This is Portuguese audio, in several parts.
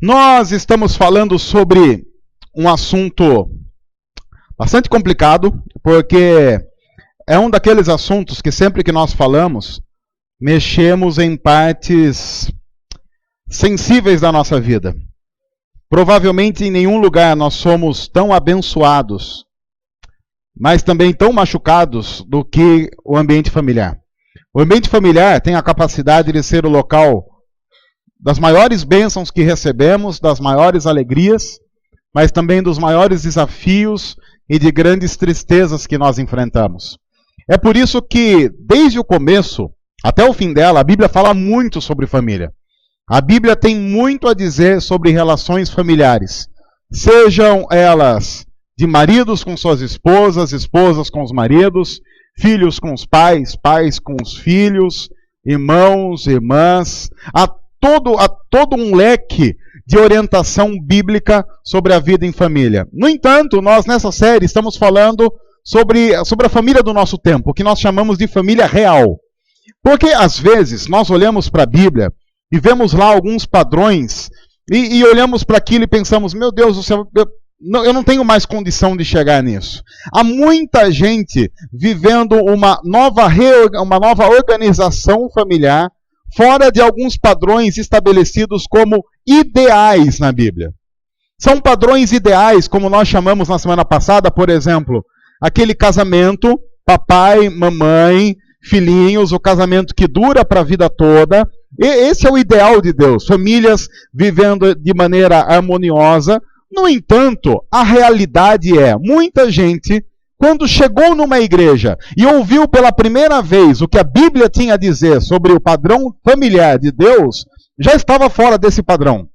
Nós estamos falando sobre um assunto bastante complicado, porque é um daqueles assuntos que sempre que nós falamos, mexemos em partes sensíveis da nossa vida. Provavelmente em nenhum lugar nós somos tão abençoados, mas também tão machucados do que o ambiente familiar. O ambiente familiar tem a capacidade de ser o local das maiores bênçãos que recebemos, das maiores alegrias, mas também dos maiores desafios e de grandes tristezas que nós enfrentamos. É por isso que, desde o começo até o fim dela, a Bíblia fala muito sobre família. A Bíblia tem muito a dizer sobre relações familiares, sejam elas de maridos com suas esposas, esposas com os maridos, filhos com os pais, pais com os filhos, irmãos, irmãs, a todo um leque de orientação bíblica sobre a vida em família. No entanto, nós nessa série estamos falando sobre a família do nosso tempo, o que nós chamamos de família real. Porque às vezes nós olhamos para a Bíblia e vemos lá alguns padrões e olhamos para aquilo e pensamos, meu Deus do céu, eu não tenho mais condição de chegar nisso. Há muita gente vivendo uma nova organização familiar fora de alguns padrões estabelecidos como ideais na Bíblia. São padrões ideais, como nós chamamos na semana passada, por exemplo, aquele casamento, papai, mamãe, filhinhos, o casamento que dura para a vida toda. E esse é o ideal de Deus, famílias vivendo de maneira harmoniosa. No entanto, a realidade é, muita gente, quando chegou numa igreja e ouviu pela primeira vez o que a Bíblia tinha a dizer sobre o padrão familiar de Deus, já estava fora desse padrão.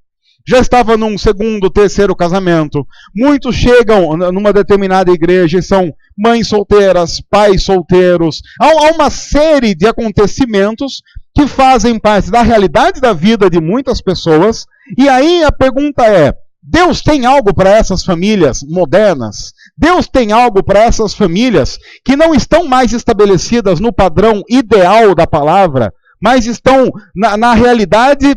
Já estava num segundo, terceiro casamento. Muitos chegam numa determinada igreja e são mães solteiras, pais solteiros. Há uma série de acontecimentos que fazem parte da realidade da vida de muitas pessoas. E aí a pergunta é, Deus tem algo para essas famílias modernas? Deus tem algo para essas famílias que não estão mais estabelecidas no padrão ideal da palavra, mas estão na realidade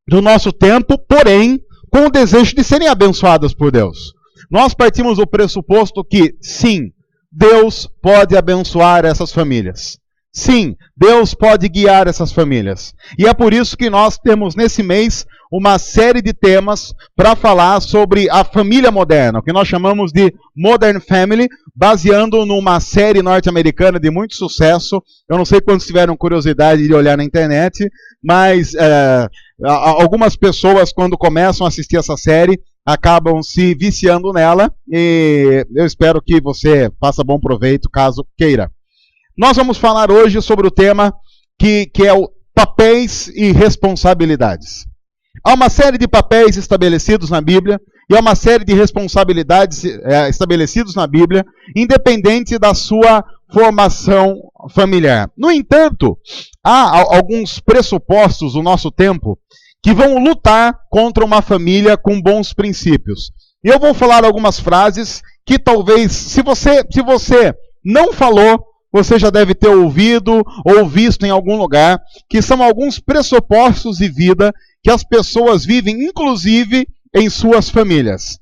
do nosso tempo, porém, com o desejo de serem abençoadas por Deus. Nós partimos do pressuposto que, sim, Deus pode abençoar essas famílias. Sim, Deus pode guiar essas famílias. E é por isso que nós temos nesse mês uma série de temas para falar sobre a família moderna, o que nós chamamos de Modern Family, baseando numa série norte-americana de muito sucesso. Eu não sei quantos tiveram curiosidade de olhar na internet, mas algumas pessoas, quando começam a assistir essa série, acabam se viciando nela, e eu espero que você faça bom proveito, caso queira. Nós vamos falar hoje sobre o tema que é o papéis e responsabilidades. Há uma série de papéis estabelecidos na Bíblia e há uma série de responsabilidades estabelecidos na Bíblia, independente da sua formação familiar. No entanto, há alguns pressupostos do nosso tempo que vão lutar contra uma família com bons princípios. E eu vou falar algumas frases que talvez, se você não falou, você já deve ter ouvido ou visto em algum lugar, que são alguns pressupostos de vida que as pessoas vivem, inclusive em suas famílias.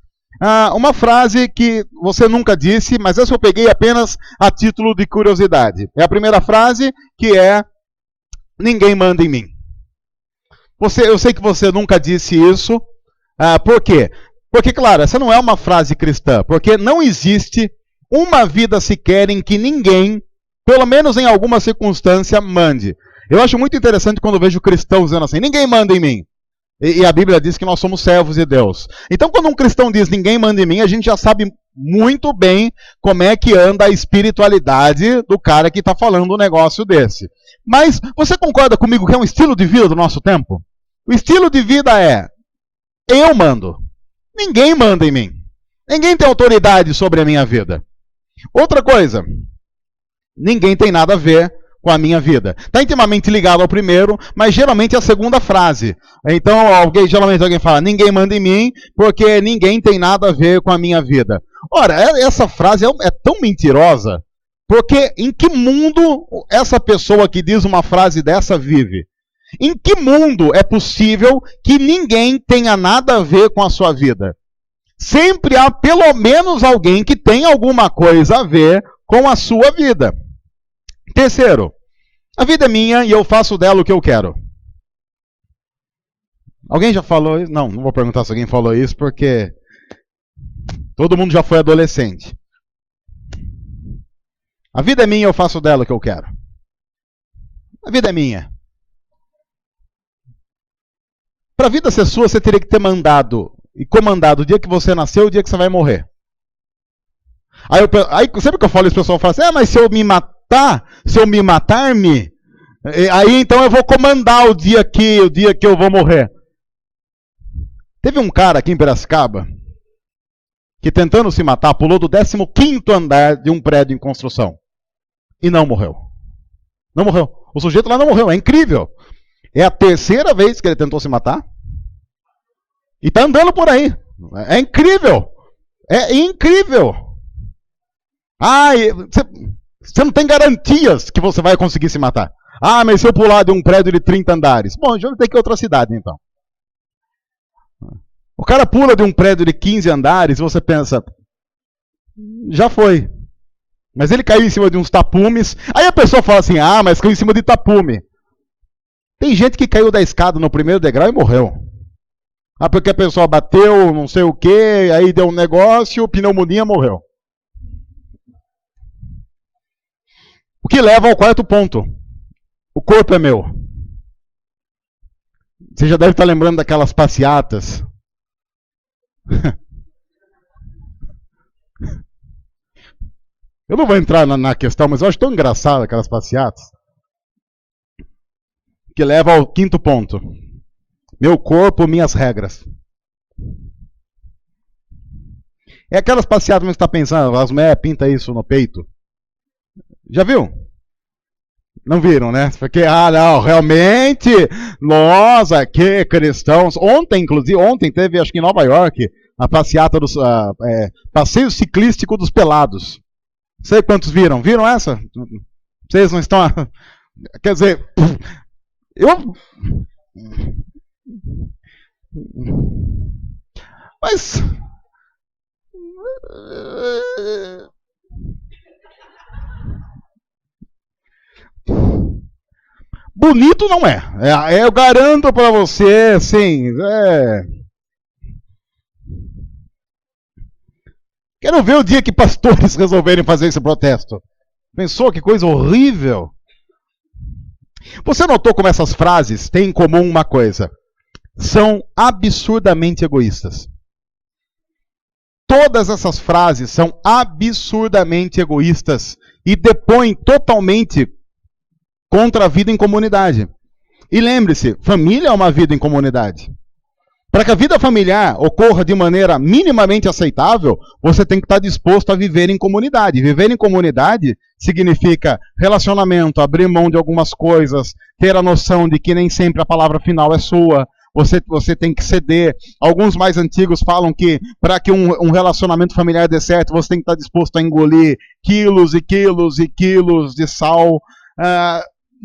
Uma frase que você nunca disse, mas essa eu peguei apenas a título de curiosidade. É a primeira frase, que é: ninguém manda em mim. Eu sei que você nunca disse isso. Por quê? Porque, claro, essa não é uma frase cristã, porque não existe uma vida sequer em que ninguém, pelo menos em alguma circunstância, mande. Eu acho muito interessante quando eu vejo cristãos dizendo assim, ninguém manda em mim. E a Bíblia diz que nós somos servos de Deus. Então, quando um cristão diz ninguém manda em mim, a gente já sabe muito bem como é que anda a espiritualidade do cara que está falando um negócio desse. Mas você concorda comigo que é um estilo de vida do nosso tempo? O estilo de vida é, eu mando. Ninguém manda em mim. Ninguém tem autoridade sobre a minha vida. Outra coisa, ninguém tem nada a ver com a minha vida. Está intimamente ligado ao primeiro, mas geralmente é a segunda frase. Então, geralmente alguém fala, ninguém manda em mim, porque ninguém tem nada a ver com a minha vida. Ora, essa frase é tão mentirosa, porque em que mundo essa pessoa que diz uma frase dessa vive? Em que mundo é possível que ninguém tenha nada a ver com a sua vida? Sempre há pelo menos alguém que tem alguma coisa a ver com a sua vida. Terceiro, a vida é minha e eu faço dela o que eu quero. Alguém já falou isso? Não vou perguntar se alguém falou isso, porque todo mundo já foi adolescente. A vida é minha e eu faço dela o que eu quero. A vida é minha. Para a vida ser sua, você teria que ter mandado e comandado o dia que você nasceu e o dia que você vai morrer. Aí sempre que eu falo isso, o pessoal fala assim, mas se eu me matar-me, aí então eu vou comandar o dia que eu vou morrer. Teve um cara aqui em Piracicaba que, tentando se matar, pulou do 15º andar de um prédio em construção. E não morreu. Não morreu. O sujeito lá não morreu. É incrível. É a terceira vez que ele tentou se matar. E está andando por aí. É incrível. É incrível. Você não tem garantias que você vai conseguir se matar. Mas se eu pular de um prédio de 30 andares. Bom, eu vou ter que ir a outra cidade, então. O cara pula de um prédio de 15 andares e você pensa, já foi. Mas ele caiu em cima de uns tapumes. Aí a pessoa fala assim, mas caiu em cima de tapume. Tem gente que caiu da escada no primeiro degrau e morreu. Porque a pessoa bateu, não sei o quê, aí deu um negócio, pneumonia, morreu. O que leva ao quarto ponto. O corpo é meu. Você já deve estar lembrando daquelas passeatas. Eu não vou entrar na questão, mas eu acho tão engraçado aquelas passeatas. Que leva ao quinto ponto. Meu corpo, minhas regras. É aquelas passeatas que você está pensando, as mulheres pintam isso no peito. Já viu? Não viram, né? Porque, não, realmente, nós aqui, cristãos, ontem teve, acho que em Nova York, a passeata dos passeio ciclístico dos pelados. Não sei quantos viram. Viram essa? Vocês não estão... Quer dizer, Mas... Bonito não é. Eu garanto para você, sim. Quero ver o dia que pastores resolverem fazer esse protesto. Pensou que coisa horrível? Você notou como essas frases têm em comum uma coisa? São absurdamente egoístas. Todas essas frases são absurdamente egoístas e depõem totalmente contra a vida em comunidade. E lembre-se, família é uma vida em comunidade. Para que a vida familiar ocorra de maneira minimamente aceitável, você tem que estar disposto a viver em comunidade. Viver em comunidade significa relacionamento, abrir mão de algumas coisas, ter a noção de que nem sempre a palavra final é sua. Você tem que ceder. Alguns mais antigos falam que para que um relacionamento familiar dê certo, você tem que estar disposto a engolir quilos e quilos e quilos de sal.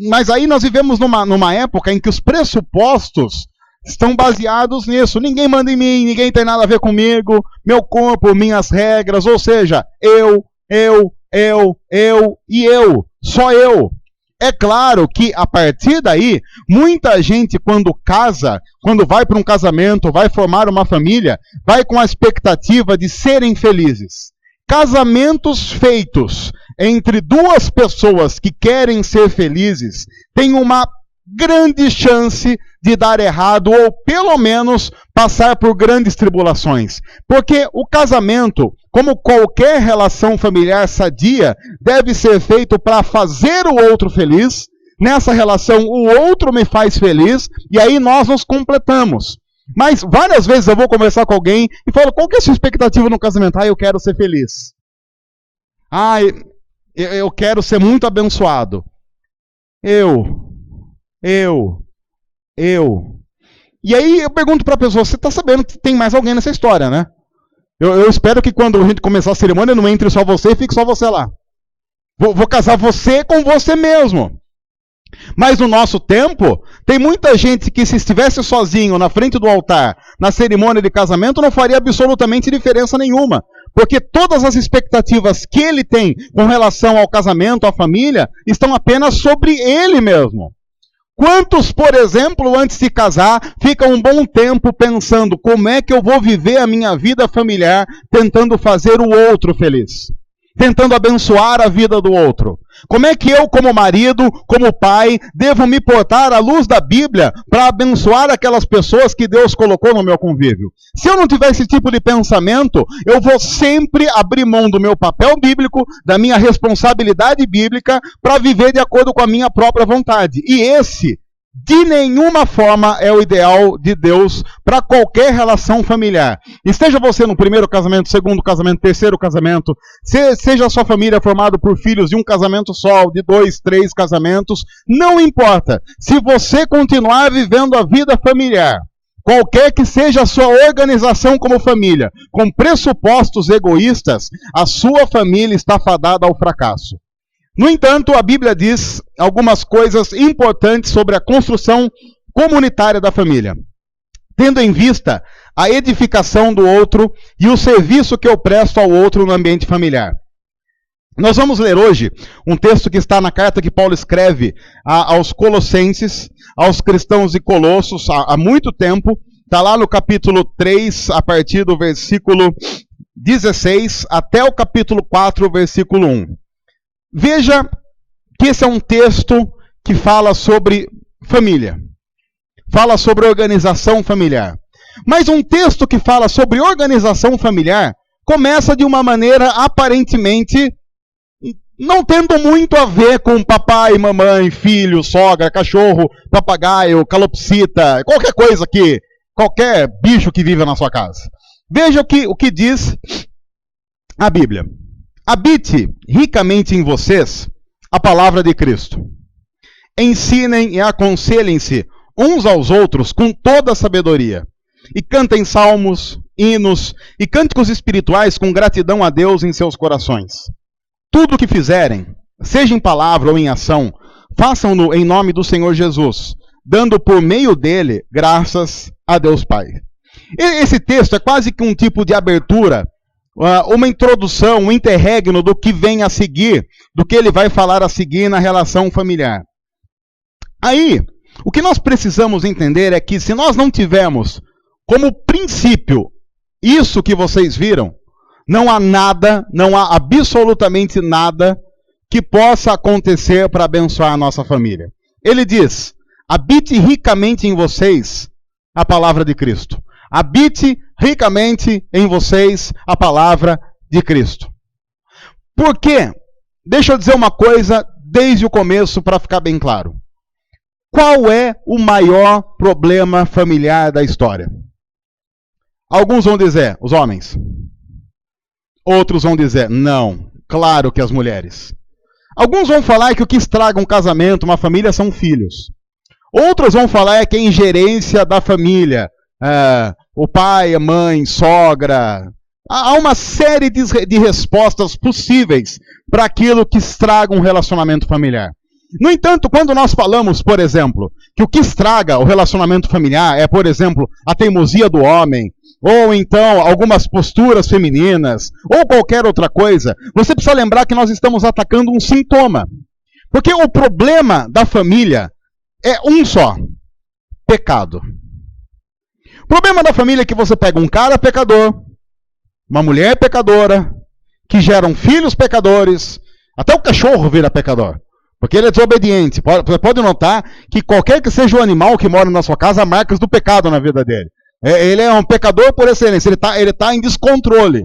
Mas aí nós vivemos numa época em que os pressupostos estão baseados nisso. Ninguém manda em mim, ninguém tem nada a ver comigo, meu corpo, minhas regras, ou seja, eu, e eu, só eu. É claro que a partir daí, muita gente quando casa, quando vai para um casamento, vai formar uma família, vai com a expectativa de serem felizes. Casamentos feitos entre duas pessoas que querem ser felizes têm uma grande chance de dar errado ou pelo menos passar por grandes tribulações. Porque o casamento, como qualquer relação familiar sadia, deve ser feito para fazer o outro feliz. Nessa relação, o outro me faz feliz e aí nós nos completamos. Mas várias vezes eu vou conversar com alguém e falo, qual que é a sua expectativa no casamento? Eu quero ser feliz. Eu quero ser muito abençoado. Eu. E aí eu pergunto para a pessoa, você está sabendo que tem mais alguém nessa história, né? Eu espero que quando a gente começar a cerimônia não entre só você e fique só você lá. Vou casar você com você mesmo. Mas no nosso tempo, tem muita gente que se estivesse sozinho na frente do altar, na cerimônia de casamento, não faria absolutamente diferença nenhuma. Porque todas as expectativas que ele tem com relação ao casamento, à família, estão apenas sobre ele mesmo. Quantos, por exemplo, antes de casar, ficam um bom tempo pensando como é que eu vou viver a minha vida familiar, tentando fazer o outro feliz? Tentando abençoar a vida do outro. Como é que eu, como marido, como pai, devo me portar à luz da Bíblia para abençoar aquelas pessoas que Deus colocou no meu convívio? Se eu não tiver esse tipo de pensamento, eu vou sempre abrir mão do meu papel bíblico, da minha responsabilidade bíblica, para viver de acordo com a minha própria vontade. E esse, de nenhuma forma, é o ideal de Deus para qualquer relação familiar. Esteja você no primeiro casamento, segundo casamento, terceiro casamento, seja a sua família formada por filhos de um casamento só, de 2, 3 casamentos, não importa. Se você continuar vivendo a vida familiar, qualquer que seja a sua organização como família, com pressupostos egoístas, a sua família está fadada ao fracasso. No entanto, a Bíblia diz algumas coisas importantes sobre a construção comunitária da família, tendo em vista a edificação do outro e o serviço que eu presto ao outro no ambiente familiar. Nós vamos ler hoje um texto que está na carta que Paulo escreve aos Colossenses, aos cristãos de Colossos, há muito tempo. Está lá no capítulo 3, a partir do versículo 16, até o capítulo 4, versículo 1. Veja que esse é um texto que fala sobre família, fala sobre organização familiar. Mas um texto que fala sobre organização familiar começa de uma maneira aparentemente não tendo muito a ver com papai, mamãe, filho, sogra, cachorro, papagaio, calopsita, qualquer coisa que, qualquer bicho que vive na sua casa. Veja o que diz a Bíblia. Habite ricamente em vocês a palavra de Cristo. Ensinem e aconselhem-se uns aos outros com toda a sabedoria. E cantem salmos, hinos e cânticos espirituais com gratidão a Deus em seus corações. Tudo o que fizerem, seja em palavra ou em ação, façam-no em nome do Senhor Jesus, dando por meio dele graças a Deus Pai. Esse texto é quase que um tipo de abertura, uma introdução, um interregno do que vem a seguir, do que ele vai falar a seguir na relação familiar. Aí, o que nós precisamos entender é que se nós não tivermos como princípio isso que vocês viram, não há nada, não há absolutamente nada que possa acontecer para abençoar a nossa família. Ele diz: habite ricamente em vocês a palavra de Cristo. Habite ricamente em vocês a palavra de Cristo. Por quê? Deixa eu dizer uma coisa desde o começo para ficar bem claro. Qual é o maior problema familiar da história? Alguns vão dizer, os homens. Outros vão dizer, não, claro que as mulheres. Alguns vão falar que o que estraga um casamento, uma família, são filhos. Outros vão falar que é a ingerência da família. O pai, a mãe, sogra. Há uma série de respostas possíveis para aquilo que estraga um relacionamento familiar. No entanto, quando nós falamos, por exemplo, que o que estraga o relacionamento familiar é, por exemplo, a teimosia do homem, ou então algumas posturas femininas, ou qualquer outra coisa, você precisa lembrar que nós estamos atacando um sintoma. Porque o problema da família é um só: pecado. O problema da família é que você pega um cara pecador, uma mulher pecadora, que geram filhos pecadores, até o cachorro vira pecador, porque ele é desobediente. Você pode notar que qualquer que seja o animal que mora na sua casa, há marcas do pecado na vida dele. Ele é um pecador por excelência, ele tá em descontrole.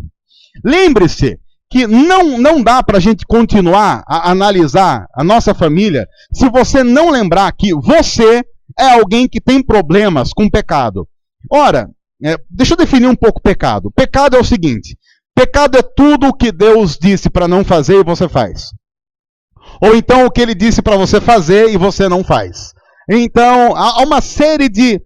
Lembre-se que não dá para a gente continuar a analisar a nossa família se você não lembrar que você é alguém que tem problemas com pecado. Ora, deixa eu definir um pouco pecado. Pecado é o seguinte: pecado é tudo o que Deus disse para não fazer e você faz. Ou então o que ele disse para você fazer e você não faz. Então, há uma série de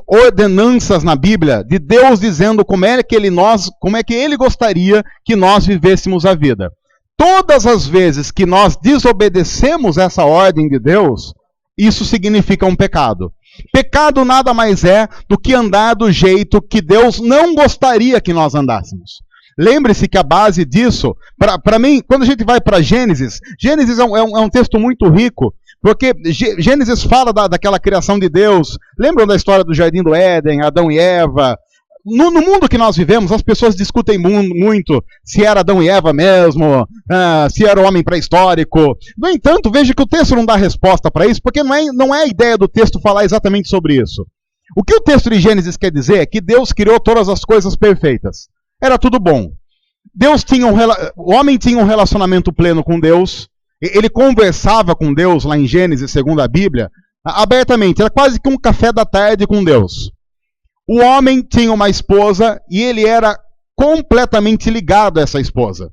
ordenanças na Bíblia, de Deus dizendo como é que ele gostaria que nós vivêssemos a vida. Todas as vezes que nós desobedecemos essa ordem de Deus, isso significa um pecado. Pecado nada mais é do que andar do jeito que Deus não gostaria que nós andássemos. Lembre-se que a base disso, para mim, quando a gente vai para Gênesis, Gênesis é um texto muito rico, porque Gênesis fala daquela criação de Deus. Lembram da história do Jardim do Éden, Adão e Eva? No mundo que nós vivemos, as pessoas discutem muito se era Adão e Eva mesmo, se era o homem pré-histórico. No entanto, veja que o texto não dá resposta para isso, porque não é a ideia do texto falar exatamente sobre isso. O que o texto de Gênesis quer dizer é que Deus criou todas as coisas perfeitas. Era tudo bom. O homem tinha um relacionamento pleno com Deus, ele conversava com Deus, lá em Gênesis, segundo a Bíblia, abertamente. Era quase que um café da tarde com Deus. O homem tinha uma esposa e ele era completamente ligado a essa esposa.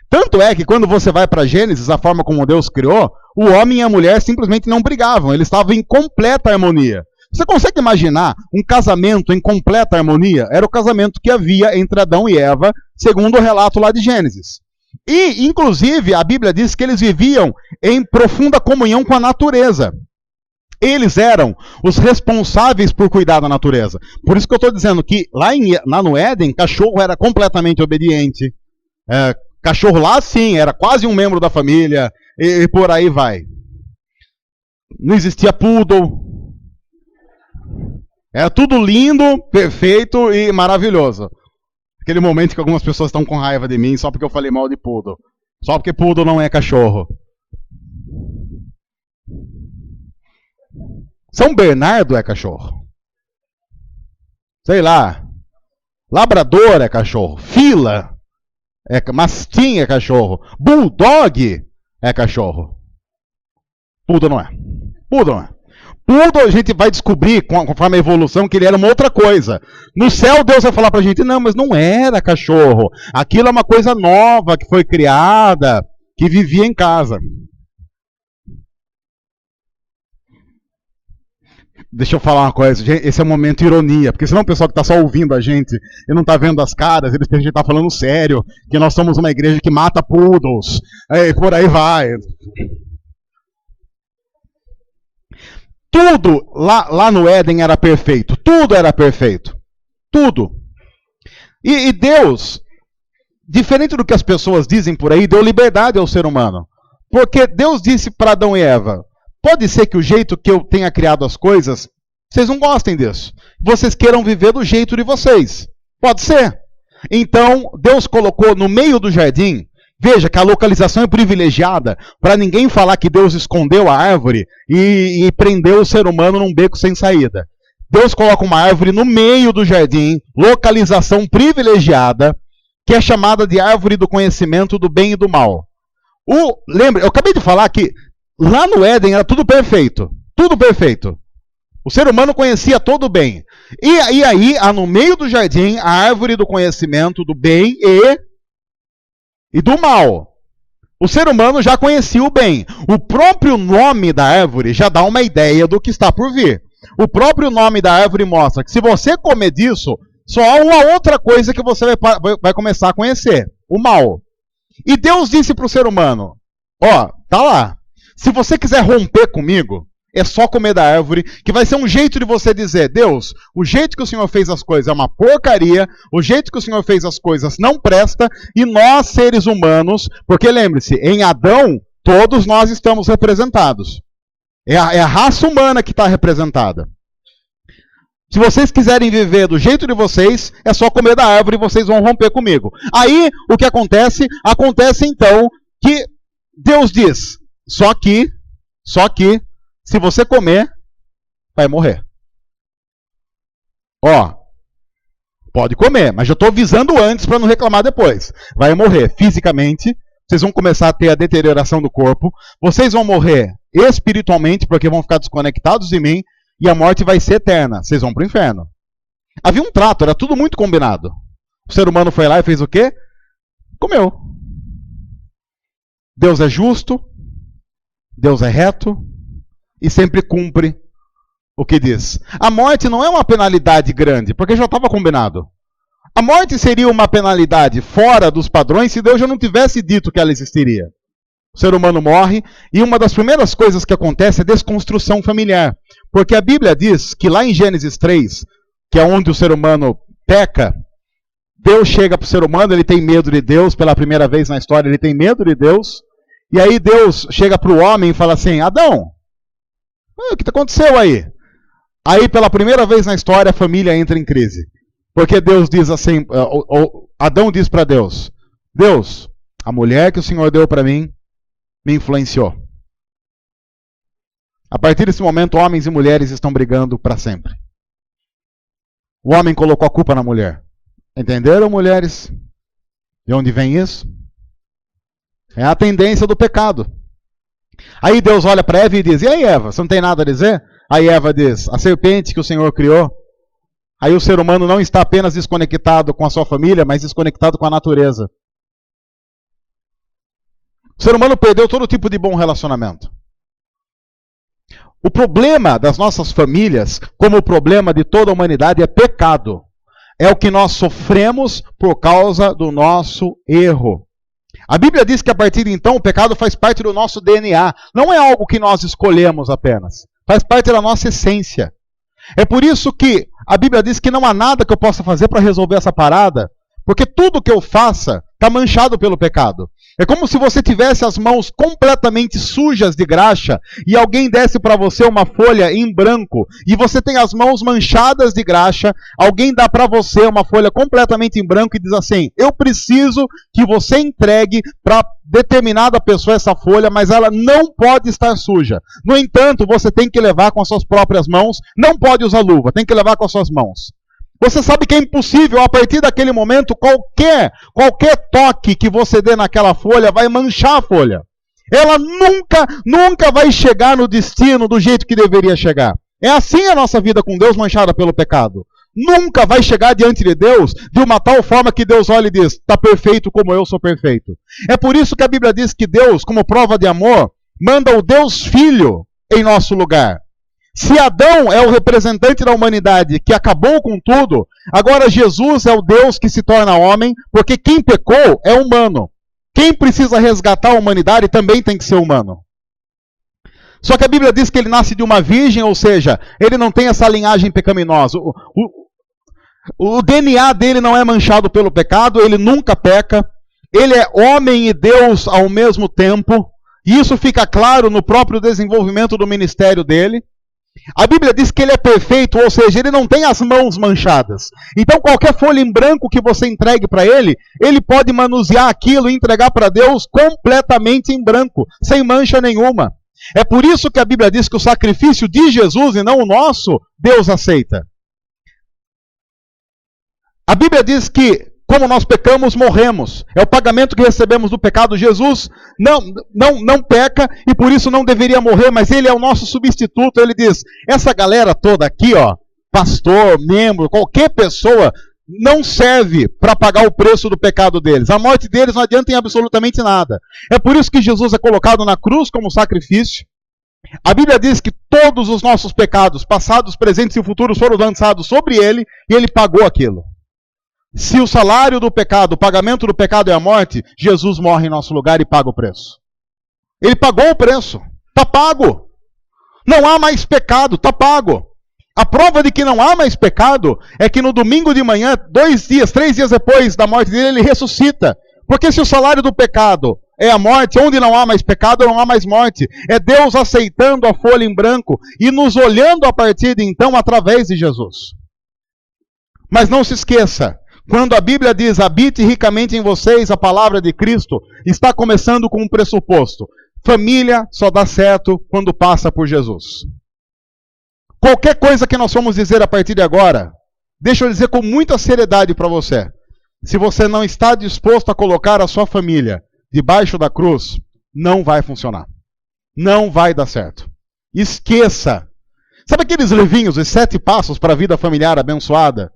Tanto é que quando você vai para Gênesis, a forma como Deus criou, o homem e a mulher simplesmente não brigavam, eles estavam em completa harmonia. Você consegue imaginar um casamento em completa harmonia? Era o casamento que havia entre Adão e Eva, segundo o relato lá de Gênesis. E, inclusive, a Bíblia diz que eles viviam em profunda comunhão com a natureza. Eles eram os responsáveis por cuidar da natureza. Por isso que eu estou dizendo que lá no Éden, cachorro era completamente obediente. Cachorro lá, sim, era quase um membro da família. E por aí vai. Não existia poodle. Era tudo lindo, perfeito e maravilhoso. Aquele momento que algumas pessoas estão com raiva de mim só porque eu falei mal de poodle. Só porque poodle não é cachorro. São Bernardo é cachorro. Sei lá. Labrador é cachorro. Fila mastim é cachorro. Bulldog é cachorro. Poodle não é. Poodle não é. Poodle a gente vai descobrir, conforme a evolução, que ele era uma outra coisa. No céu Deus vai falar pra gente, não, mas não era cachorro. Aquilo é uma coisa nova que foi criada, que vivia em casa. Deixa eu falar uma coisa, esse é um momento de ironia, porque senão o pessoal que está só ouvindo a gente e não está vendo as caras, eles pensam que a gente está falando sério, que nós somos uma igreja que mata poodles, e por aí vai. Tudo lá no Éden era perfeito, tudo era perfeito, tudo. E Deus, diferente do que as pessoas dizem por aí, deu liberdade ao ser humano, porque Deus disse para Adão e Eva, pode ser que o jeito que eu tenha criado as coisas, vocês não gostem disso. Vocês queiram viver do jeito de vocês. Pode ser. Então, Deus colocou no meio do jardim, veja que a localização é privilegiada, para ninguém falar que Deus escondeu a árvore e prendeu o ser humano num beco sem saída. Deus coloca uma árvore no meio do jardim, localização privilegiada, que é chamada de árvore do conhecimento do bem e do mal. Lembra, eu acabei de falar que lá no Éden era tudo perfeito. Tudo perfeito. O ser humano conhecia todo o bem. E aí, no meio do jardim, a árvore do conhecimento do bem e do mal. O ser humano já conhecia o bem. O próprio nome da árvore já dá uma ideia do que está por vir. O próprio nome da árvore mostra que se você comer disso, só há uma outra coisa que você vai começar a conhecer. O mal. E Deus disse para o ser humano, tá lá. Se você quiser romper comigo, é só comer da árvore, que vai ser um jeito de você dizer, Deus, o jeito que o Senhor fez as coisas é uma porcaria, o jeito que o Senhor fez as coisas não presta, e nós, seres humanos, porque lembre-se, em Adão, todos nós estamos representados. É a raça humana que está representada. Se vocês quiserem viver do jeito de vocês, é só comer da árvore e vocês vão romper comigo. Aí, o que acontece? Acontece então que Deus diz, só que, se você comer, vai morrer. Pode comer, mas eu estou avisando antes para não reclamar depois. Vai morrer fisicamente, vocês vão começar a ter a deterioração do corpo, vocês vão morrer espiritualmente, porque vão ficar desconectados de mim, e a morte vai ser eterna. Vocês vão para o inferno. Havia um trato, era tudo muito combinado. O ser humano foi lá e fez o quê? Comeu. Deus é justo, Deus é reto e sempre cumpre o que diz. A morte não é uma penalidade grande, porque já estava combinado. A morte seria uma penalidade fora dos padrões se Deus já não tivesse dito que ela existiria. O ser humano morre e uma das primeiras coisas que acontece é desconstrução familiar. Porque a Bíblia diz que lá em Gênesis 3, que é onde o ser humano peca, Deus chega para o ser humano, ele tem medo de Deus, pela primeira vez na história ele tem medo de Deus, e aí Deus chega para o homem e fala assim, Adão, o que aconteceu aí? Aí pela primeira vez na história a família entra em crise. Porque Deus diz assim, Adão diz para Deus, Deus, a mulher que o Senhor deu para mim, me influenciou. A partir desse momento, homens e mulheres estão brigando para sempre. O homem colocou a culpa na mulher. Entenderam, mulheres? De onde vem isso? É a tendência do pecado. Aí Deus olha para Eva e diz, e aí Eva, você não tem nada a dizer? Aí Eva diz, a serpente que o Senhor criou. Aí o ser humano não está apenas desconectado com a sua família, mas desconectado com a natureza. O ser humano perdeu todo tipo de bom relacionamento. O problema das nossas famílias, como o problema de toda a humanidade, é pecado. É o que nós sofremos por causa do nosso erro. A Bíblia diz que a partir de então o pecado faz parte do nosso DNA. Não é algo que nós escolhemos apenas. Faz parte da nossa essência. É por isso que a Bíblia diz que não há nada que eu possa fazer para resolver essa parada, porque tudo que eu faça está manchado pelo pecado. É como se você tivesse as mãos completamente sujas de graxa e alguém desse para você uma folha em branco e você tem as mãos manchadas de graxa, alguém dá para você uma folha completamente em branco e diz assim, eu preciso que você entregue para determinada pessoa essa folha, mas ela não pode estar suja. No entanto, você tem que levar com as suas próprias mãos, não pode usar luva, tem que levar com as suas mãos. Você sabe que é impossível, a partir daquele momento, qualquer toque que você dê naquela folha vai manchar a folha. Ela nunca vai chegar no destino do jeito que deveria chegar. É assim a nossa vida com Deus, manchada pelo pecado. Nunca vai chegar diante de Deus de uma tal forma que Deus olha e diz, está perfeito como eu sou perfeito. É por isso que a Bíblia diz que Deus, como prova de amor, manda o Deus Filho em nosso lugar. Se Adão é o representante da humanidade que acabou com tudo, agora Jesus é o Deus que se torna homem, porque quem pecou é humano. Quem precisa resgatar a humanidade também tem que ser humano. Só que a Bíblia diz que ele nasce de uma virgem, ou seja, ele não tem essa linhagem pecaminosa. O DNA dele não é manchado pelo pecado, ele nunca peca, ele é homem e Deus ao mesmo tempo, e isso fica claro no próprio desenvolvimento do ministério dele. A Bíblia diz que ele é perfeito, ou seja, ele não tem as mãos manchadas. Então qualquer folha em branco que você entregue para ele, ele pode manusear aquilo e entregar para Deus completamente em branco, sem mancha nenhuma. É por isso que a Bíblia diz que o sacrifício de Jesus e não o nosso, Deus aceita. A Bíblia diz que, como nós pecamos, morremos. É o pagamento que recebemos do pecado. Jesus não peca e por isso não deveria morrer, mas ele é o nosso substituto. Ele diz, essa galera toda aqui, ó, pastor, membro, qualquer pessoa, não serve para pagar o preço do pecado deles. A morte deles não adianta em absolutamente nada. É por isso que Jesus é colocado na cruz como sacrifício. A Bíblia diz que todos os nossos pecados, passados, presentes e futuros, foram lançados sobre ele e ele pagou aquilo. Se o salário do pecado, o pagamento do pecado é a morte, Jesus morre em nosso lugar e paga o preço. Ele pagou o preço. Está pago. Não há mais pecado. Está pago. A prova de que não há mais pecado é que no domingo de manhã, 3 dias depois da morte dele, ele ressuscita. Porque se o salário do pecado é a morte, onde não há mais pecado, não há mais morte. É Deus aceitando a folha em branco e nos olhando a partir de então através de Jesus. Mas não se esqueça, quando a Bíblia diz, habite ricamente em vocês a palavra de Cristo, está começando com um pressuposto. Família só dá certo quando passa por Jesus. Qualquer coisa que nós vamos dizer a partir de agora, deixa eu dizer com muita seriedade para você. Se você não está disposto a colocar a sua família debaixo da cruz, não vai funcionar. Não vai dar certo. Esqueça. Sabe aqueles livrinhos, os 7 passos para a vida familiar abençoada?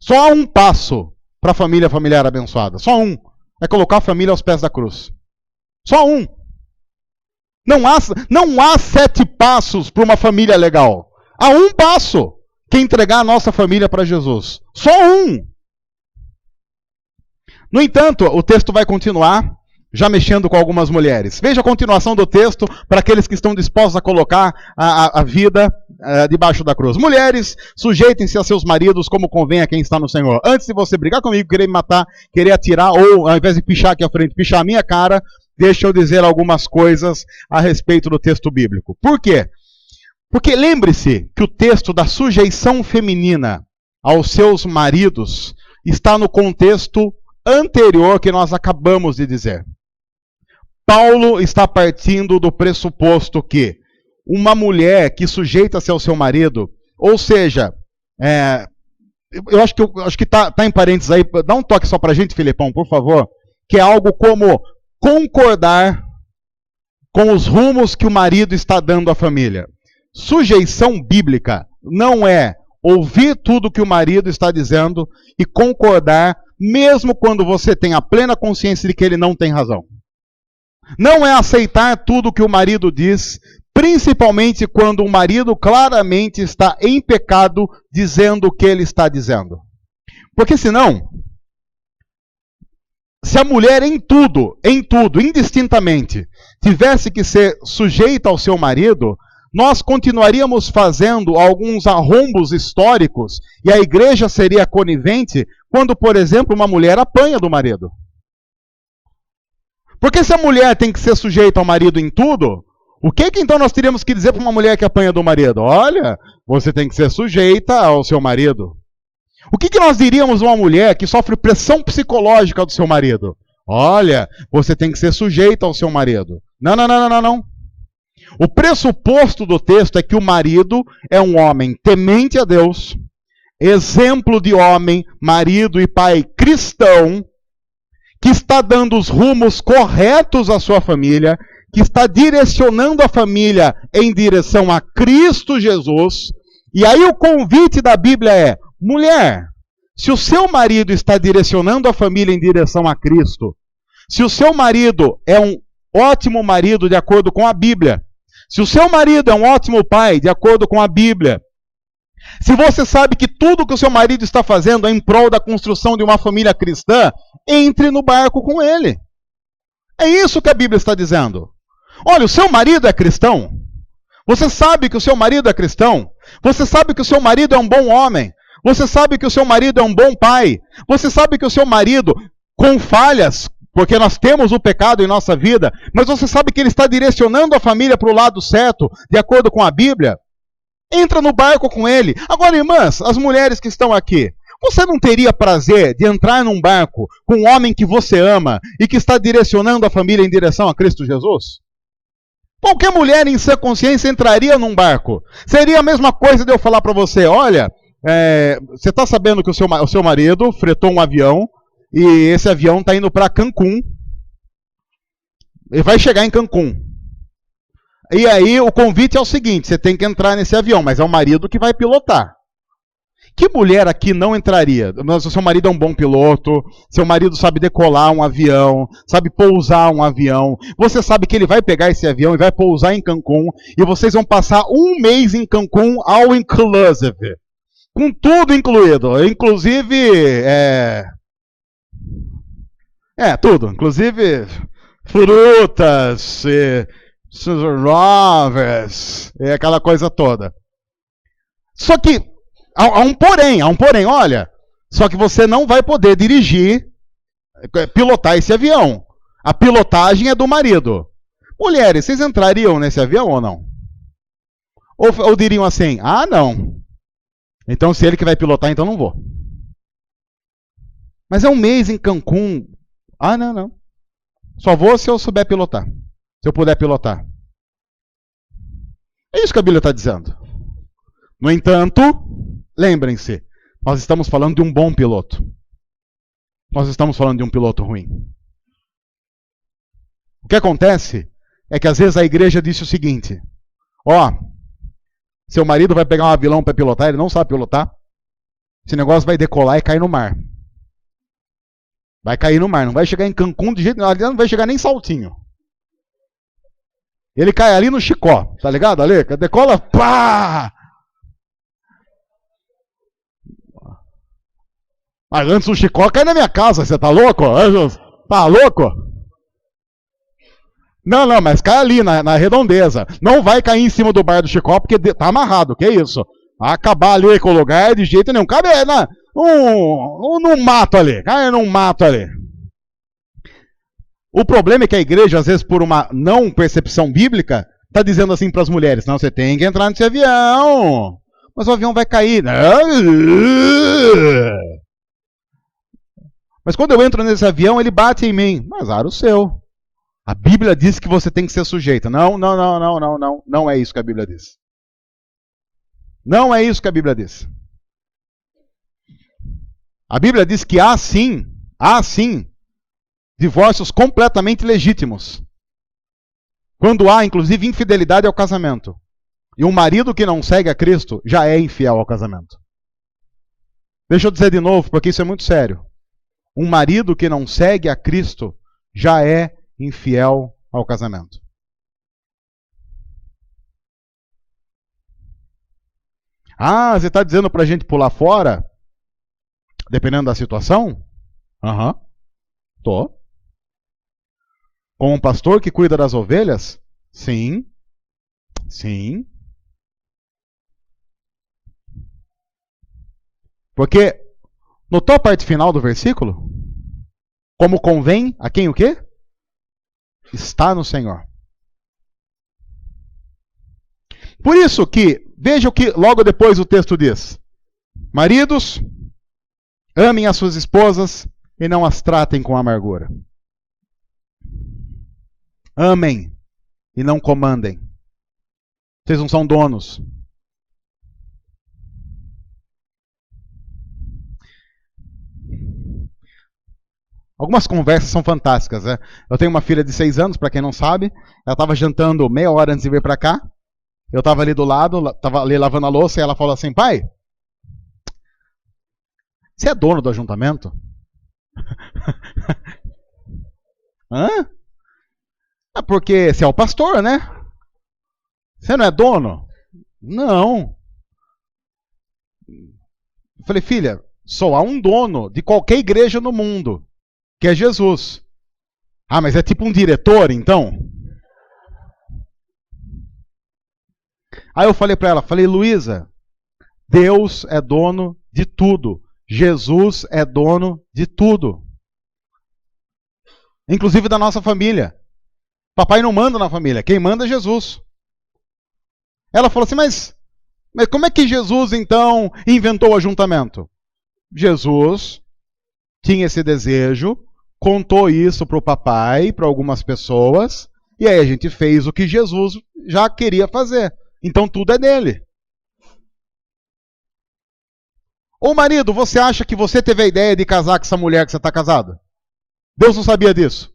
Só há um passo para a família familiar abençoada. Só um. É colocar a família aos pés da cruz. Só um. Não há 7 passos para uma família legal. Há um passo, que é entregar a nossa família para Jesus. Só um. No entanto, o texto vai continuar, já mexendo com algumas mulheres. Veja a continuação do texto para aqueles que estão dispostos a colocar a vida debaixo da cruz. Mulheres, sujeitem-se a seus maridos como convém a quem está no Senhor. Antes de você brigar comigo, querer me matar, querer atirar, ou ao invés de pichar aqui à frente, pichar a minha cara, deixa eu dizer algumas coisas a respeito do texto bíblico. Por quê? Porque lembre-se que o texto da sujeição feminina aos seus maridos está no contexto anterior que nós acabamos de dizer. Paulo está partindo do pressuposto que uma mulher que sujeita-se ao seu marido, ou seja, eu acho que tá em parênteses aí, dá um toque só pra gente, Filipão, por favor, que é algo como concordar com os rumos que o marido está dando à família. Sujeição bíblica não é ouvir tudo que o marido está dizendo e concordar, mesmo quando você tem a plena consciência de que ele não tem razão. Não é aceitar tudo que o marido diz, principalmente quando o marido claramente está em pecado dizendo o que ele está dizendo. Porque senão, se a mulher em tudo, indistintamente, tivesse que ser sujeita ao seu marido, nós continuaríamos fazendo alguns arrombos históricos e a igreja seria conivente quando, por exemplo, uma mulher apanha do marido. Porque se a mulher tem que ser sujeita ao marido em tudo, o que então nós teríamos que dizer para uma mulher que apanha do marido? Olha, você tem que ser sujeita ao seu marido. O que nós diríamos a uma mulher que sofre pressão psicológica do seu marido? Olha, você tem que ser sujeita ao seu marido. Não. O pressuposto do texto é que o marido é um homem temente a Deus, exemplo de homem, marido e pai cristão, que está dando os rumos corretos à sua família, que está direcionando a família em direção a Cristo Jesus. E aí o convite da Bíblia é: mulher, se o seu marido está direcionando a família em direção a Cristo, se o seu marido é um ótimo marido de acordo com a Bíblia, se o seu marido é um ótimo pai de acordo com a Bíblia, se você sabe que tudo que o seu marido está fazendo é em prol da construção de uma família cristã, entre no barco com ele. É isso que a Bíblia está dizendo. Olha, o seu marido é cristão. Você sabe que o seu marido é cristão. Você sabe que o seu marido é um bom homem. Você sabe que o seu marido é um bom pai. Você sabe que o seu marido, com falhas, porque nós temos o pecado em nossa vida, mas você sabe que ele está direcionando a família para o lado certo, de acordo com a Bíblia. Entra no barco com ele. Agora, irmãs, as mulheres que estão aqui, você não teria prazer de entrar num barco com um homem que você ama e que está direcionando a família em direção a Cristo Jesus? Qualquer mulher em sã consciência entraria num barco. Seria a mesma coisa de eu falar para você: olha, você está sabendo que o seu marido fretou um avião e esse avião está indo para Cancún. Ele vai chegar em Cancún. E aí o convite é o seguinte: você tem que entrar nesse avião, mas é o marido que vai pilotar. Que mulher aqui não entraria? Mas o seu marido é um bom piloto, seu marido sabe decolar um avião, sabe pousar um avião, você sabe que ele vai pegar esse avião e vai pousar em Cancún, e vocês vão passar um mês em Cancún all inclusive, com tudo incluído, inclusive tudo, inclusive frutas, rovers, aquela coisa toda. Só que há um porém, olha, só que você não vai poder dirigir, pilotar esse avião. A pilotagem é do marido. Mulheres, vocês entrariam nesse avião ou não? Ou diriam assim: ah, não. Então se ele que vai pilotar, então não vou. Mas é um mês em Cancún. Ah, não. Só vou se eu souber pilotar. Se eu puder pilotar. É isso que a Bíblia está dizendo. No entanto, lembrem-se, nós estamos falando de um bom piloto. Nós estamos falando de um piloto ruim. O que acontece é que às vezes a igreja disse o seguinte: seu marido vai pegar um avião para pilotar, ele não sabe pilotar. Esse negócio vai decolar e cair no mar. Vai cair no mar, não vai chegar em Cancún de jeito nenhum, não vai chegar nem Saltinho. Ele cai ali no Chicó, tá ligado, Ale? Decola, pá! Mas antes o Chicó cai na minha casa, você tá louco? Tá louco? Não, não, mas cai ali na redondeza. Não vai cair em cima do bar do Chicó porque tá amarrado, que isso? Acabar ali com o lugar de jeito nenhum. Cabe num mato ali. Cai num mato ali. O problema é que a igreja, às vezes, por uma não percepção bíblica, está dizendo assim para as mulheres: não, você tem que entrar nesse avião. Mas o avião vai cair. Mas quando eu entro nesse avião, ele bate em mim. Mas azar o seu. A Bíblia diz que você tem que ser sujeita. Não, não, não, não, não, não. Não é isso que a Bíblia diz. Não é isso que a Bíblia diz. A Bíblia diz que há sim, divórcios completamente legítimos. Quando há, inclusive, infidelidade ao casamento. E um marido que não segue a Cristo já é infiel ao casamento. Deixa eu dizer de novo, porque isso é muito sério. Um marido que não segue a Cristo já é infiel ao casamento. Ah, você está dizendo para a gente pular fora? Dependendo da situação? Aham. Tô. Com um pastor que cuida das ovelhas? Sim. Sim. Porque notou a parte final do versículo? Como convém a quem o quê? Está no Senhor. Por isso que, veja o que logo depois o texto diz. Maridos, amem as suas esposas e não as tratem com amargura. Amem e não comandem. Vocês não são donos. Algumas conversas são fantásticas, né? Eu tenho uma filha de 6 anos, para quem não sabe. Ela estava jantando meia hora antes de vir para cá. Eu estava ali do lado, estava ali lavando a louça, e ela falou assim: pai, você é dono do ajuntamento? Hã? É porque você é o pastor, né? Você não é dono? Não. Eu falei: filha, só há um dono de qualquer igreja no mundo, que é Jesus. Ah, mas é tipo um diretor, então? Aí eu falei para ela, Luísa, Deus é dono de tudo. Jesus é dono de tudo. Inclusive da nossa família. Papai não manda na família, quem manda é Jesus. Ela falou assim, mas como é que Jesus então inventou o ajuntamento? Jesus tinha esse desejo, contou isso para o papai, para algumas pessoas, e aí a gente fez o que Jesus já queria fazer. Então tudo é dele. Ô marido, você acha que você teve a ideia de casar com essa mulher que você está casado? Deus não sabia disso.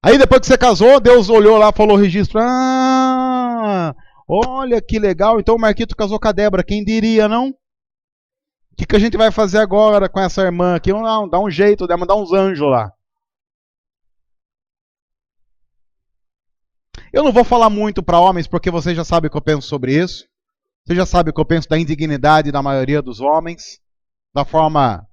Aí depois que você casou, Deus olhou lá e falou o registro. Ah, olha que legal. Então o Marquito casou com a Débora. Quem diria, não? O que a gente vai fazer agora com essa irmã aqui? Não, dá um jeito, dá mandar uns anjos lá. Eu não vou falar muito para homens, porque você já sabe o que eu penso sobre isso. Você já sabe o que eu penso da indignidade da maioria dos homens, da forma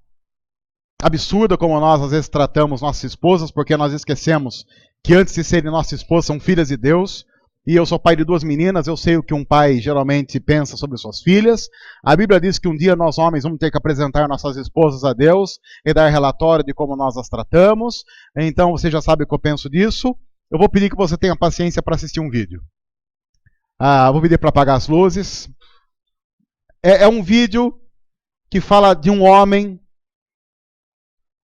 absurda como nós às vezes tratamos nossas esposas, porque nós esquecemos que antes de serem nossas esposas são filhas de Deus. E eu sou pai de 2 meninas, eu sei o que um pai geralmente pensa sobre suas filhas. A Bíblia diz que um dia nós homens vamos ter que apresentar nossas esposas a Deus e dar relatório de como nós as tratamos. Então você já sabe o que eu penso disso. Eu vou pedir que você tenha paciência para assistir um vídeo. Vou pedir para apagar as luzes. É um vídeo que fala de um homem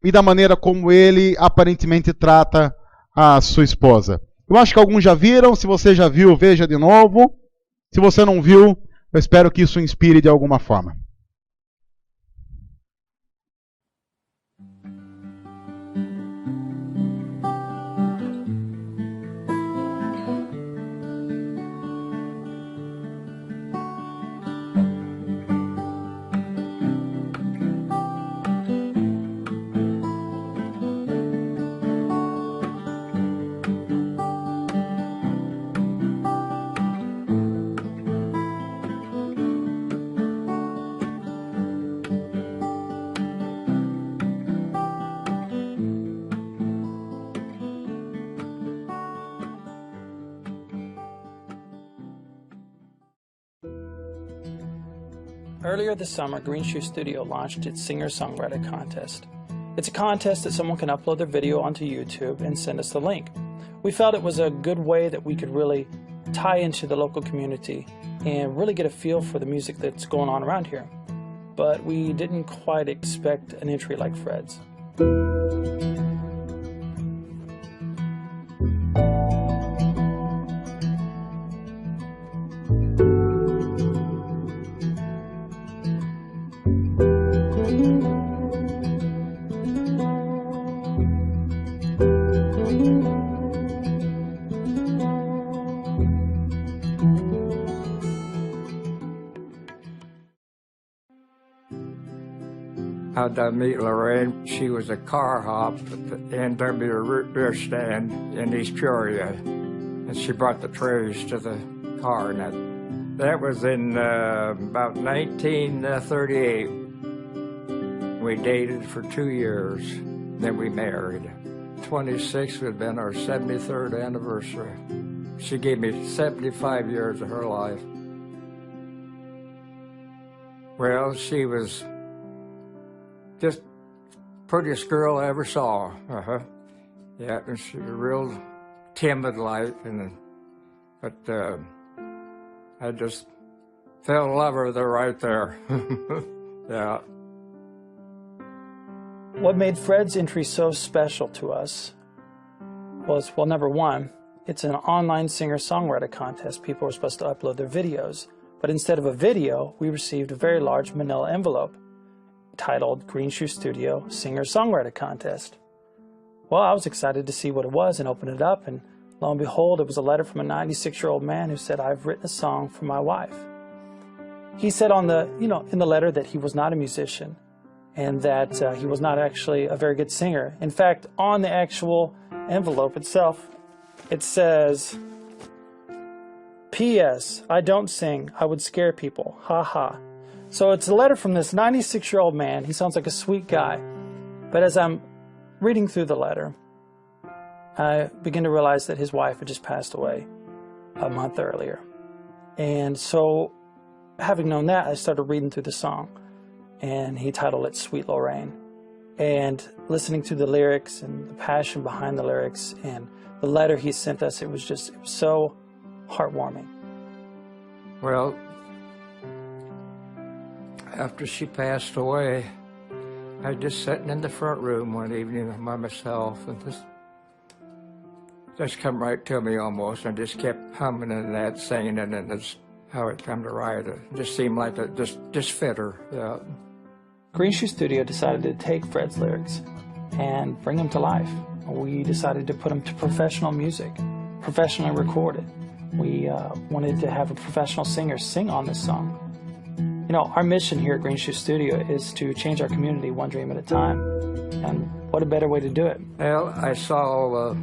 e da maneira como ele aparentemente trata a sua esposa. Eu acho que alguns já viram. Se você já viu, veja de novo. Se você não viu, eu espero que isso inspire de alguma forma. Earlier this summer, Green Shoe Studio launched its singer-songwriter contest. It's a contest that someone can upload their video onto YouTube and send us the link. We felt it was a good way that we could really tie into the local community and really get a feel for the music that's going on around here. But we didn't quite expect an entry like Fred's. How'd I meet Lorraine? She was a car hop at the NW root beer stand in East Peoria, and she brought the trays to the car. And that was in about 1938. We dated for 2 years, then we married. 26 would have been our 73rd anniversary. She gave me 75 years of her life. Well, she was just prettiest girl I ever saw. Yeah, and she was real timid like, but I just fell in love with her right there. Yeah. What made Fred's entry so special to us was, well, number one, it's an online singer-songwriter contest. People were supposed to upload their videos, but instead of a video, we received a very large manila envelope titled Green Shoe Studio Singer-Songwriter Contest. Well, I was excited to see what it was and open it up, and lo and behold, it was a letter from a 96-year-old man who said, "I've written a song for my wife." He said in the letter that he was not a musician and that he was not actually a very good singer. In fact, on the actual envelope itself, it says, "P.S. I don't sing. I would scare people. Ha ha." So it's a letter from this 96-year-old man. He sounds like a sweet guy. But as I'm reading through the letter, I begin to realize that his wife had just passed away a month earlier. And so, having known that, I started reading through the song. And he titled it Sweet Lorraine. And listening to the lyrics and the passion behind the lyrics and the letter he sent us, it was so heartwarming. Well, after she passed away, I was just sitting in the front room one evening by myself, and just come right to me almost, and just kept humming and that, singing it, and that's how it come to write it. It just seemed like it just fit her. Yeah. Green Shoe Studio decided to take Fred's lyrics and bring them to life. We decided to put them to professional music, professionally recorded. We wanted to have a professional singer sing on this song. You know, our mission here at Green Shoe Studio is to change our community one dream at a time. And what a better way to do it? Well, I saw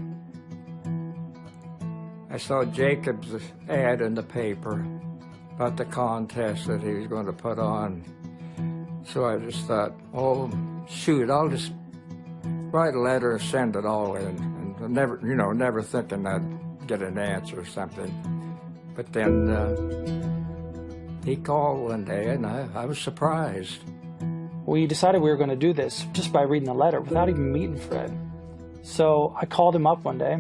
Jacob's ad in the paper about the contest that he was going to put on. So I just thought, oh, shoot, I'll just write a letter and send it all in. And never thinking I'd get an answer or something. But then he called one day, and I was surprised. We decided we were going to do this just by reading the letter without even meeting Fred. So I called him up one day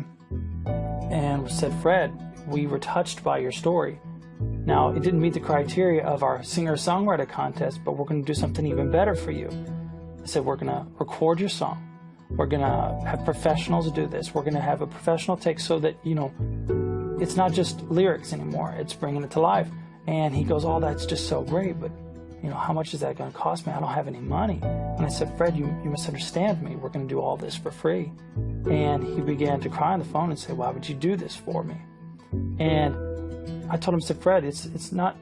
and said, "Fred, we were touched by your story. Now, it didn't meet the criteria of our singer-songwriter contest, but we're going to do something even better for you." I said, "We're going to record your song. We're going to have professionals do this. We're going to have a professional take so that, it's not just lyrics anymore. It's bringing it to life." And he goes, "Oh, that's just so great, but, how much is that going to cost me? I don't have any money." And I said, "Fred, you misunderstand me. We're going to do all this for free." And he began to cry on the phone and say, "Why would you do this for me?" And I told him, I said, "Fred, it's not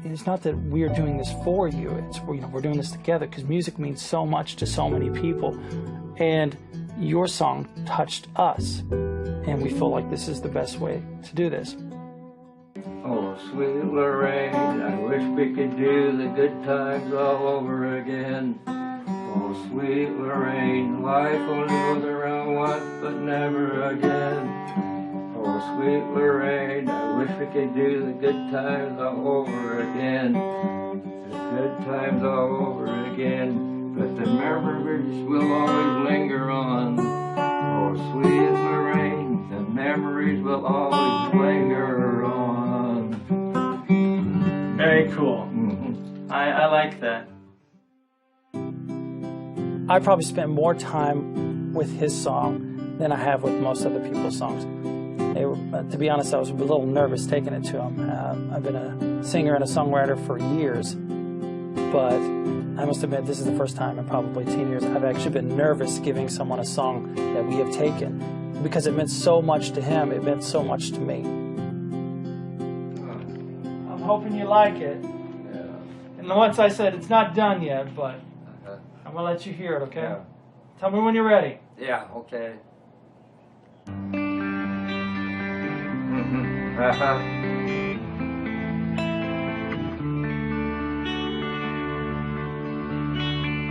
that we are doing this for you. It's we're doing this together because music means so much to so many people, and your song touched us, and we feel like this is the best way to do this." Oh, sweet Lorraine, I wish we could do the good times all over again. Oh, sweet Lorraine, life only goes around once, but never again. Oh, sweet Lorraine, I wish we could do the good times all over again. good times all over again, but the memories will always linger on. Oh, sweet as Lorraine, the memories will always linger on. Very cool. I like that. I probably spent more time with his song than I have with most other people's songs. To be honest, I was a little nervous taking it to him. I've been a singer and a songwriter for years, but I must admit this is the first time in probably 10 years I've actually been nervous giving someone a song that we have taken, because it meant so much to him, it meant so much to me. I'm hoping you like it. And once I said it's not done yet, but I'm gonna let you hear it, okay? Yeah. Tell me when you're ready. Yeah, okay.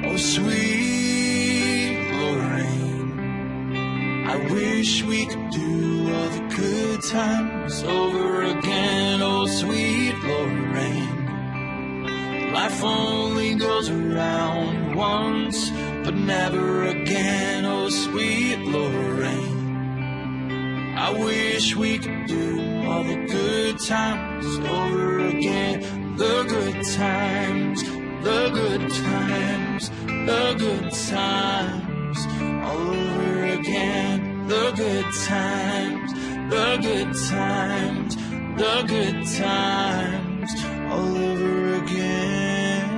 Oh, sweet Lorraine, I wish we could do all the good times over again. Oh, sweet Lorraine, life only goes around once, but never again. Oh, sweet Lorraine, I wish we could do all the good times over again. The good times, the good times, the good times all over again. The good times, the good times, the good times all over again.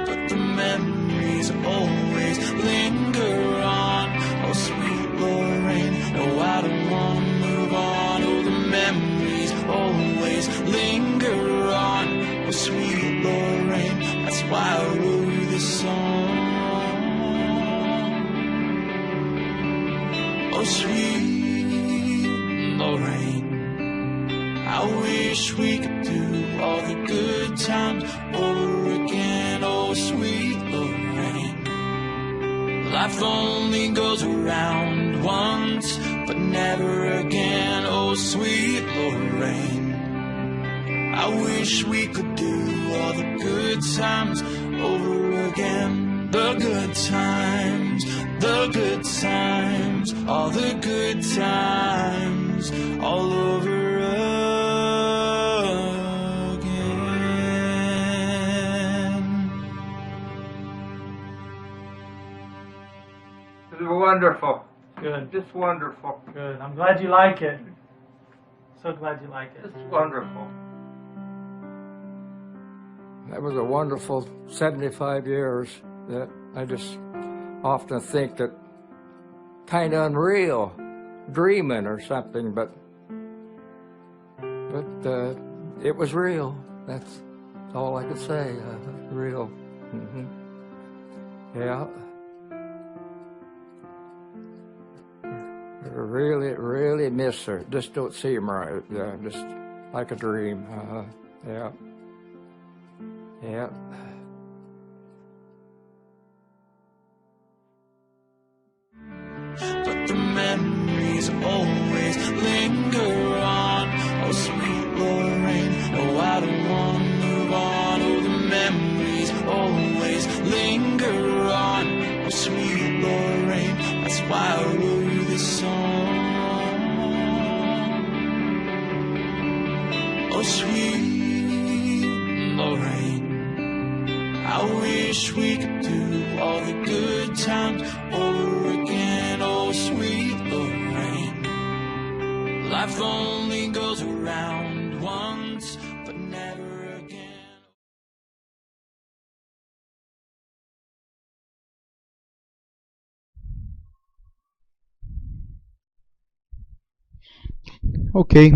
But the memories always linger on. Oh, sweet Lorraine, no, I don't want to move on. Oh, the memories always linger on. Oh, sweet Lorraine, that's why I wrote you this song. Oh, sweet Lorraine, I wish we could do all the good times over again. Oh, sweet Lorraine, life only goes around once, but never again. Oh, sweet Lorraine, I wish we could do all the good times over again. The good times, the good times, all the good times all over again. This is wonderful. Good, Just wonderful. good. I'm glad you like it. So glad you like it. It's wonderful. That was a wonderful 75 years that I just often think that kind of unreal, dreaming or something, but it was real. That's all I could say. Real. Yeah. Really, really miss her. Just don't see him right. Yeah, just like a dream. Yeah. Yeah. But the memories always linger on. Oh, sweet Lorraine, oh, I don't want to move on. Oh, the memories always linger on. Oh, sweet Lorraine, that's why I wrote you this song. Oh, sweet Lorraine, I wish we could do all the good times over again. Oh, sweet Lorraine, life only goes around once, but never again. Ok.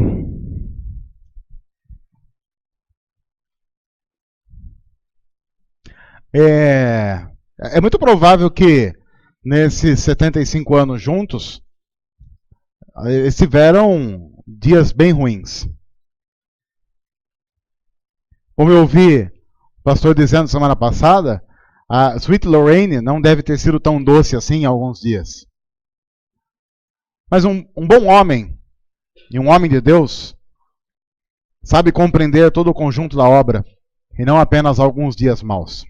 É muito provável que nesses 75 anos juntos eles tiveram dias bem ruins. Como eu ouvi o pastor dizendo semana passada, a Sweet Lorraine não deve ter sido tão doce assim em alguns dias. Mas um bom homem, e um homem de Deus, sabe compreender todo o conjunto da obra e não apenas alguns dias maus.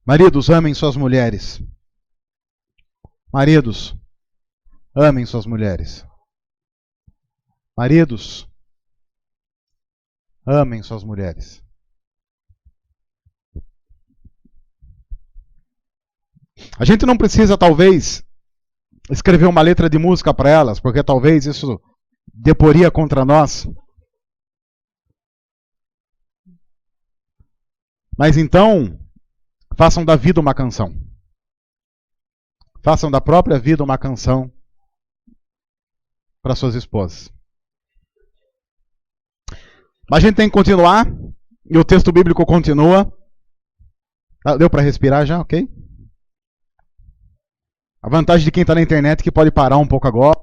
Maridos, amem suas mulheres. Maridos, amem suas mulheres. Maridos, amem suas mulheres. A gente não precisa, talvez, escrever uma letra de música para elas, porque talvez isso deporia contra nós. Mas então, façam da vida uma canção. Façam da própria vida uma canção para suas esposas. Mas a gente tem que continuar, e o texto bíblico continua. Deu para respirar já, ok? A vantagem de quem está na internet é que pode parar um pouco agora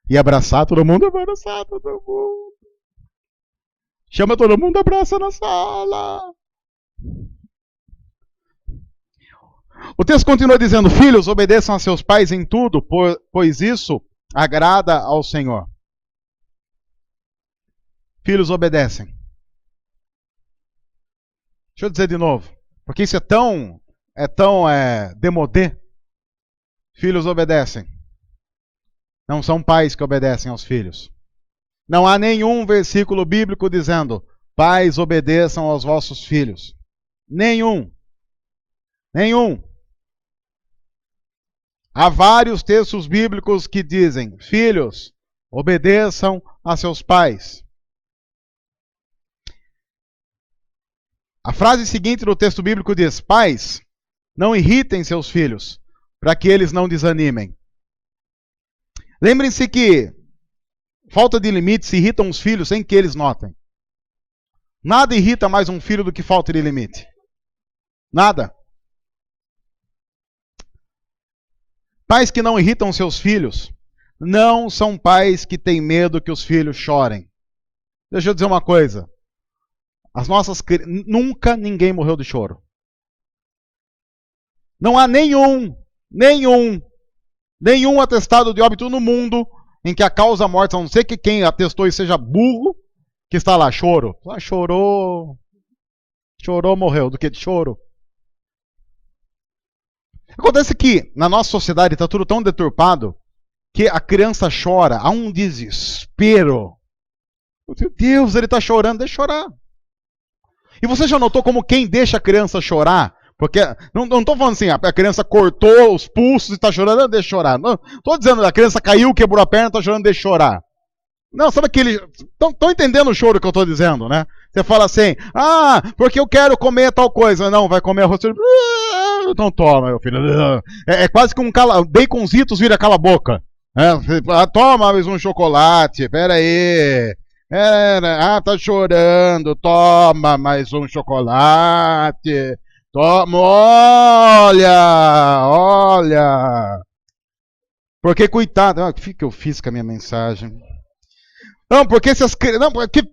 e abraçar todo mundo. Abraçar todo mundo. Chama todo mundo, abraça na sala. O texto continua dizendo: filhos, obedeçam a seus pais em tudo, pois isso agrada ao Senhor. Filhos obedecem. Deixa eu dizer de novo, porque isso é tão demodé. Filhos obedecem. Não são pais que obedecem aos filhos. Não há nenhum versículo bíblico dizendo: pais obedeçam aos vossos filhos. Nenhum. Nenhum. Há vários textos bíblicos que dizem: filhos, obedeçam a seus pais. A frase seguinte do texto bíblico diz: pais, não irritem seus filhos, para que eles não desanimem. Lembrem-se que falta de limites irritam os filhos sem que eles notem. Nada irrita mais um filho do que falta de limite. Nada. Pais que não irritam seus filhos não são pais que têm medo que os filhos chorem. Deixa eu dizer uma coisa. Nunca ninguém morreu de choro. Não há nenhum atestado de óbito no mundo em que a causa morte, a não ser que quem atestou e seja burro, que está lá, choro. Ah, chorou, morreu. Do que de choro? Acontece que na nossa sociedade está tudo tão deturpado que a criança chora, há um desespero. Meu Deus, ele está chorando, deixa chorar. E você já notou como quem deixa a criança chorar? Porque, não estou falando assim, a criança cortou os pulsos e está chorando, deixa chorar. Não estou dizendo, a criança caiu, quebrou a perna, está chorando, deixa chorar. Não, sabe aquele... Estão entendendo o choro que eu estou dizendo, né? Você fala assim, porque eu quero comer tal coisa. Não, vai comer arroz. Então toma, meu filho. É quase que baconzitos vira cala a boca. Toma mais um chocolate, pera aí. Tá chorando, toma mais um chocolate. Toma, olha. Porque coitado, o que eu fiz com a minha mensagem? Não, porque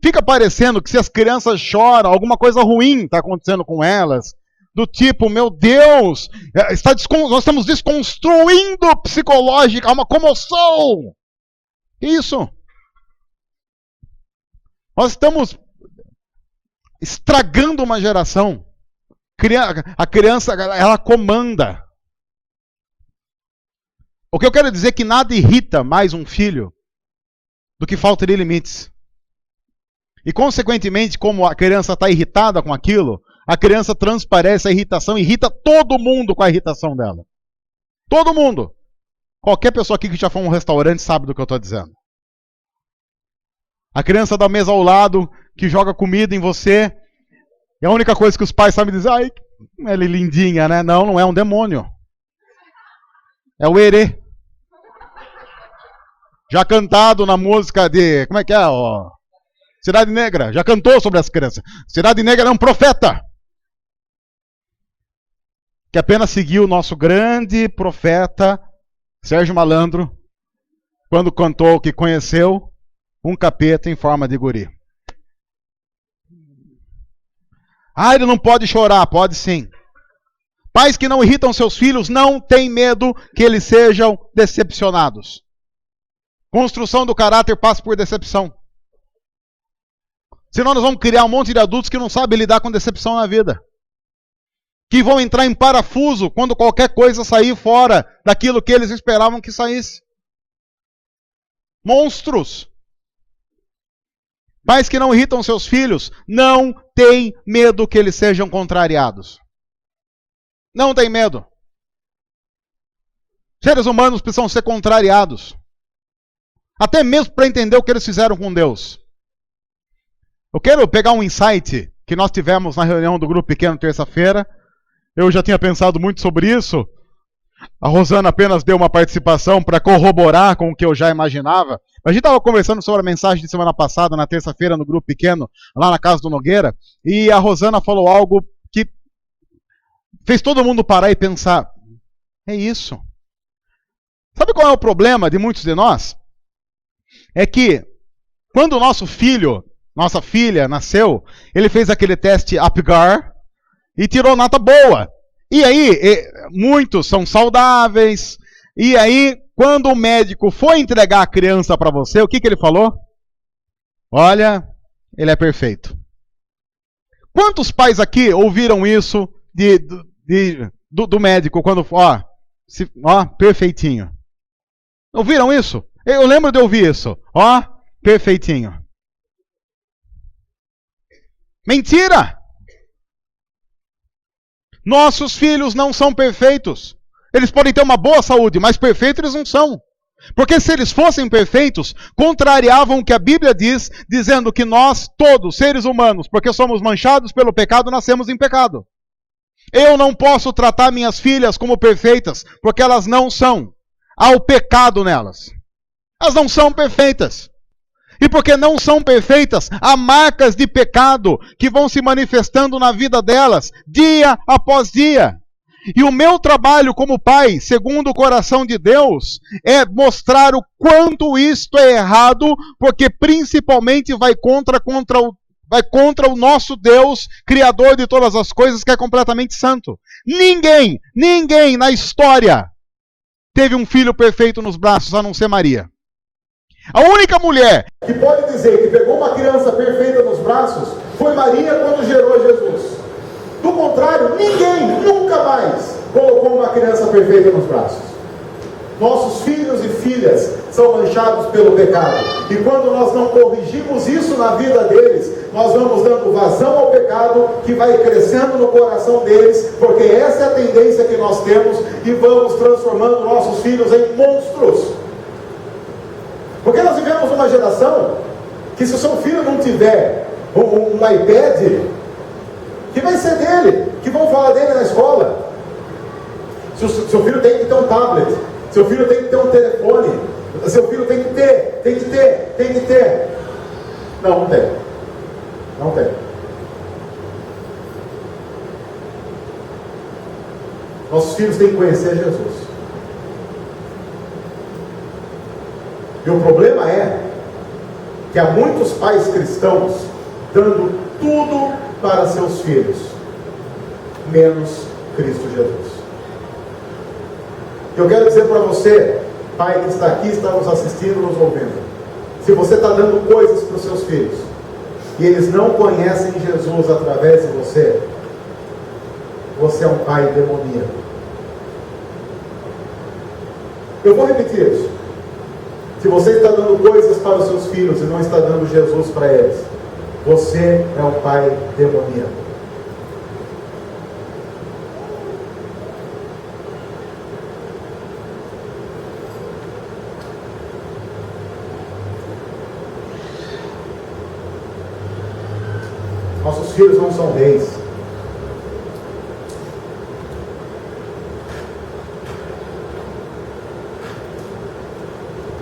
fica parecendo que se as crianças choram, alguma coisa ruim está acontecendo com elas. Do tipo, meu Deus, nós estamos desconstruindo psicológica, uma comoção. Isso. Nós estamos estragando uma geração. A criança, ela comanda. O que eu quero dizer é que nada irrita mais um filho do que falta de limites. E, consequentemente, como a criança está irritada com aquilo, a criança transparece a irritação, irrita todo mundo com a irritação dela. Todo mundo. Qualquer pessoa aqui que já foi a um restaurante sabe do que eu estou dizendo. A criança da mesa ao lado, que joga comida em você, e a única coisa que os pais sabem dizer, ai, ela é lindinha, né? Não é um demônio. É o erê. Já cantado na música de, como é que é? Cidade Negra, já cantou sobre as crianças. Cidade Negra é um profeta. Que apenas seguiu o nosso grande profeta, Sérgio Malandro, quando cantou que conheceu um capeta em forma de guri. Ele não pode chorar. Pode sim. Pais que não irritam seus filhos não têm medo que eles sejam decepcionados. Construção do caráter passa por decepção. Senão nós vamos criar um monte de adultos que não sabem lidar com decepção na vida. Que vão entrar em parafuso quando qualquer coisa sair fora daquilo que eles esperavam que saísse. Monstros. Pais que não irritam seus filhos, não tem medo que eles sejam contrariados. Não tem medo. Seres humanos precisam ser contrariados. Até mesmo para entender o que eles fizeram com Deus. Eu quero pegar um insight que nós tivemos na reunião do grupo pequeno terça-feira. Eu já tinha pensado muito sobre isso. A Rosana apenas deu uma participação para corroborar com o que eu já imaginava. A gente estava conversando sobre a mensagem de semana passada, na terça-feira, no grupo pequeno, lá na casa do Nogueira. E a Rosana falou algo que fez todo mundo parar e pensar. É isso. Sabe qual é o problema de muitos de nós? É que quando o nosso filho, nossa filha nasceu, ele fez aquele teste APGAR e tirou nota boa. E aí, muitos são saudáveis. E aí, quando o médico foi entregar a criança para você, o que ele falou? Olha, ele é perfeito. Quantos pais aqui ouviram isso do médico quando, perfeitinho? Ouviram isso? Eu lembro de ouvir isso. Perfeitinho. Mentira! Nossos filhos não são perfeitos. Eles podem ter uma boa saúde, mas perfeitos eles não são. Porque se eles fossem perfeitos, contrariavam o que a Bíblia diz, dizendo que nós, todos, seres humanos, porque somos manchados pelo pecado, nascemos em pecado. Eu não posso tratar minhas filhas como perfeitas, porque elas não são. Há o pecado nelas. Elas não são perfeitas. E porque não são perfeitas, há marcas de pecado que vão se manifestando na vida delas, dia após dia. E o meu trabalho como pai, segundo o coração de Deus, é mostrar o quanto isto é errado, porque principalmente vai contra o nosso Deus, Criador de todas as coisas, que é completamente santo. Ninguém na história teve um filho perfeito nos braços, a não ser Maria. A única mulher que pode dizer que pegou uma criança perfeita nos braços foi Maria quando gerou Jesus. Do contrário, ninguém nunca mais colocou uma criança perfeita nos braços. Nossos filhos e filhas são manchados pelo pecado. E quando nós não corrigimos isso na vida deles, nós vamos dando vazão ao pecado que vai crescendo no coração deles, porque essa é a tendência que nós temos, e vamos transformando nossos filhos em monstros. Porque nós vivemos uma geração que, se o seu filho não tiver um iPad, que vai ser dele, que vão falar dele na escola. Se o seu filho tem que ter um tablet, seu filho tem que ter um telefone, seu filho tem que ter. Não tem. Não tem. Nossos filhos têm que conhecer Jesus. E o problema é que há muitos pais cristãos dando tudo para seus filhos, menos Cristo Jesus. Eu quero dizer para você, pai que está aqui, está nos assistindo, nos ouvindo, se você está dando coisas para os seus filhos, e eles não conhecem Jesus através de você, você é um pai demoníaco. Eu vou repetir isso. Se você está dando coisas para os seus filhos e não está dando Jesus para eles, você é um pai demoníaco. Nossos filhos não são reis.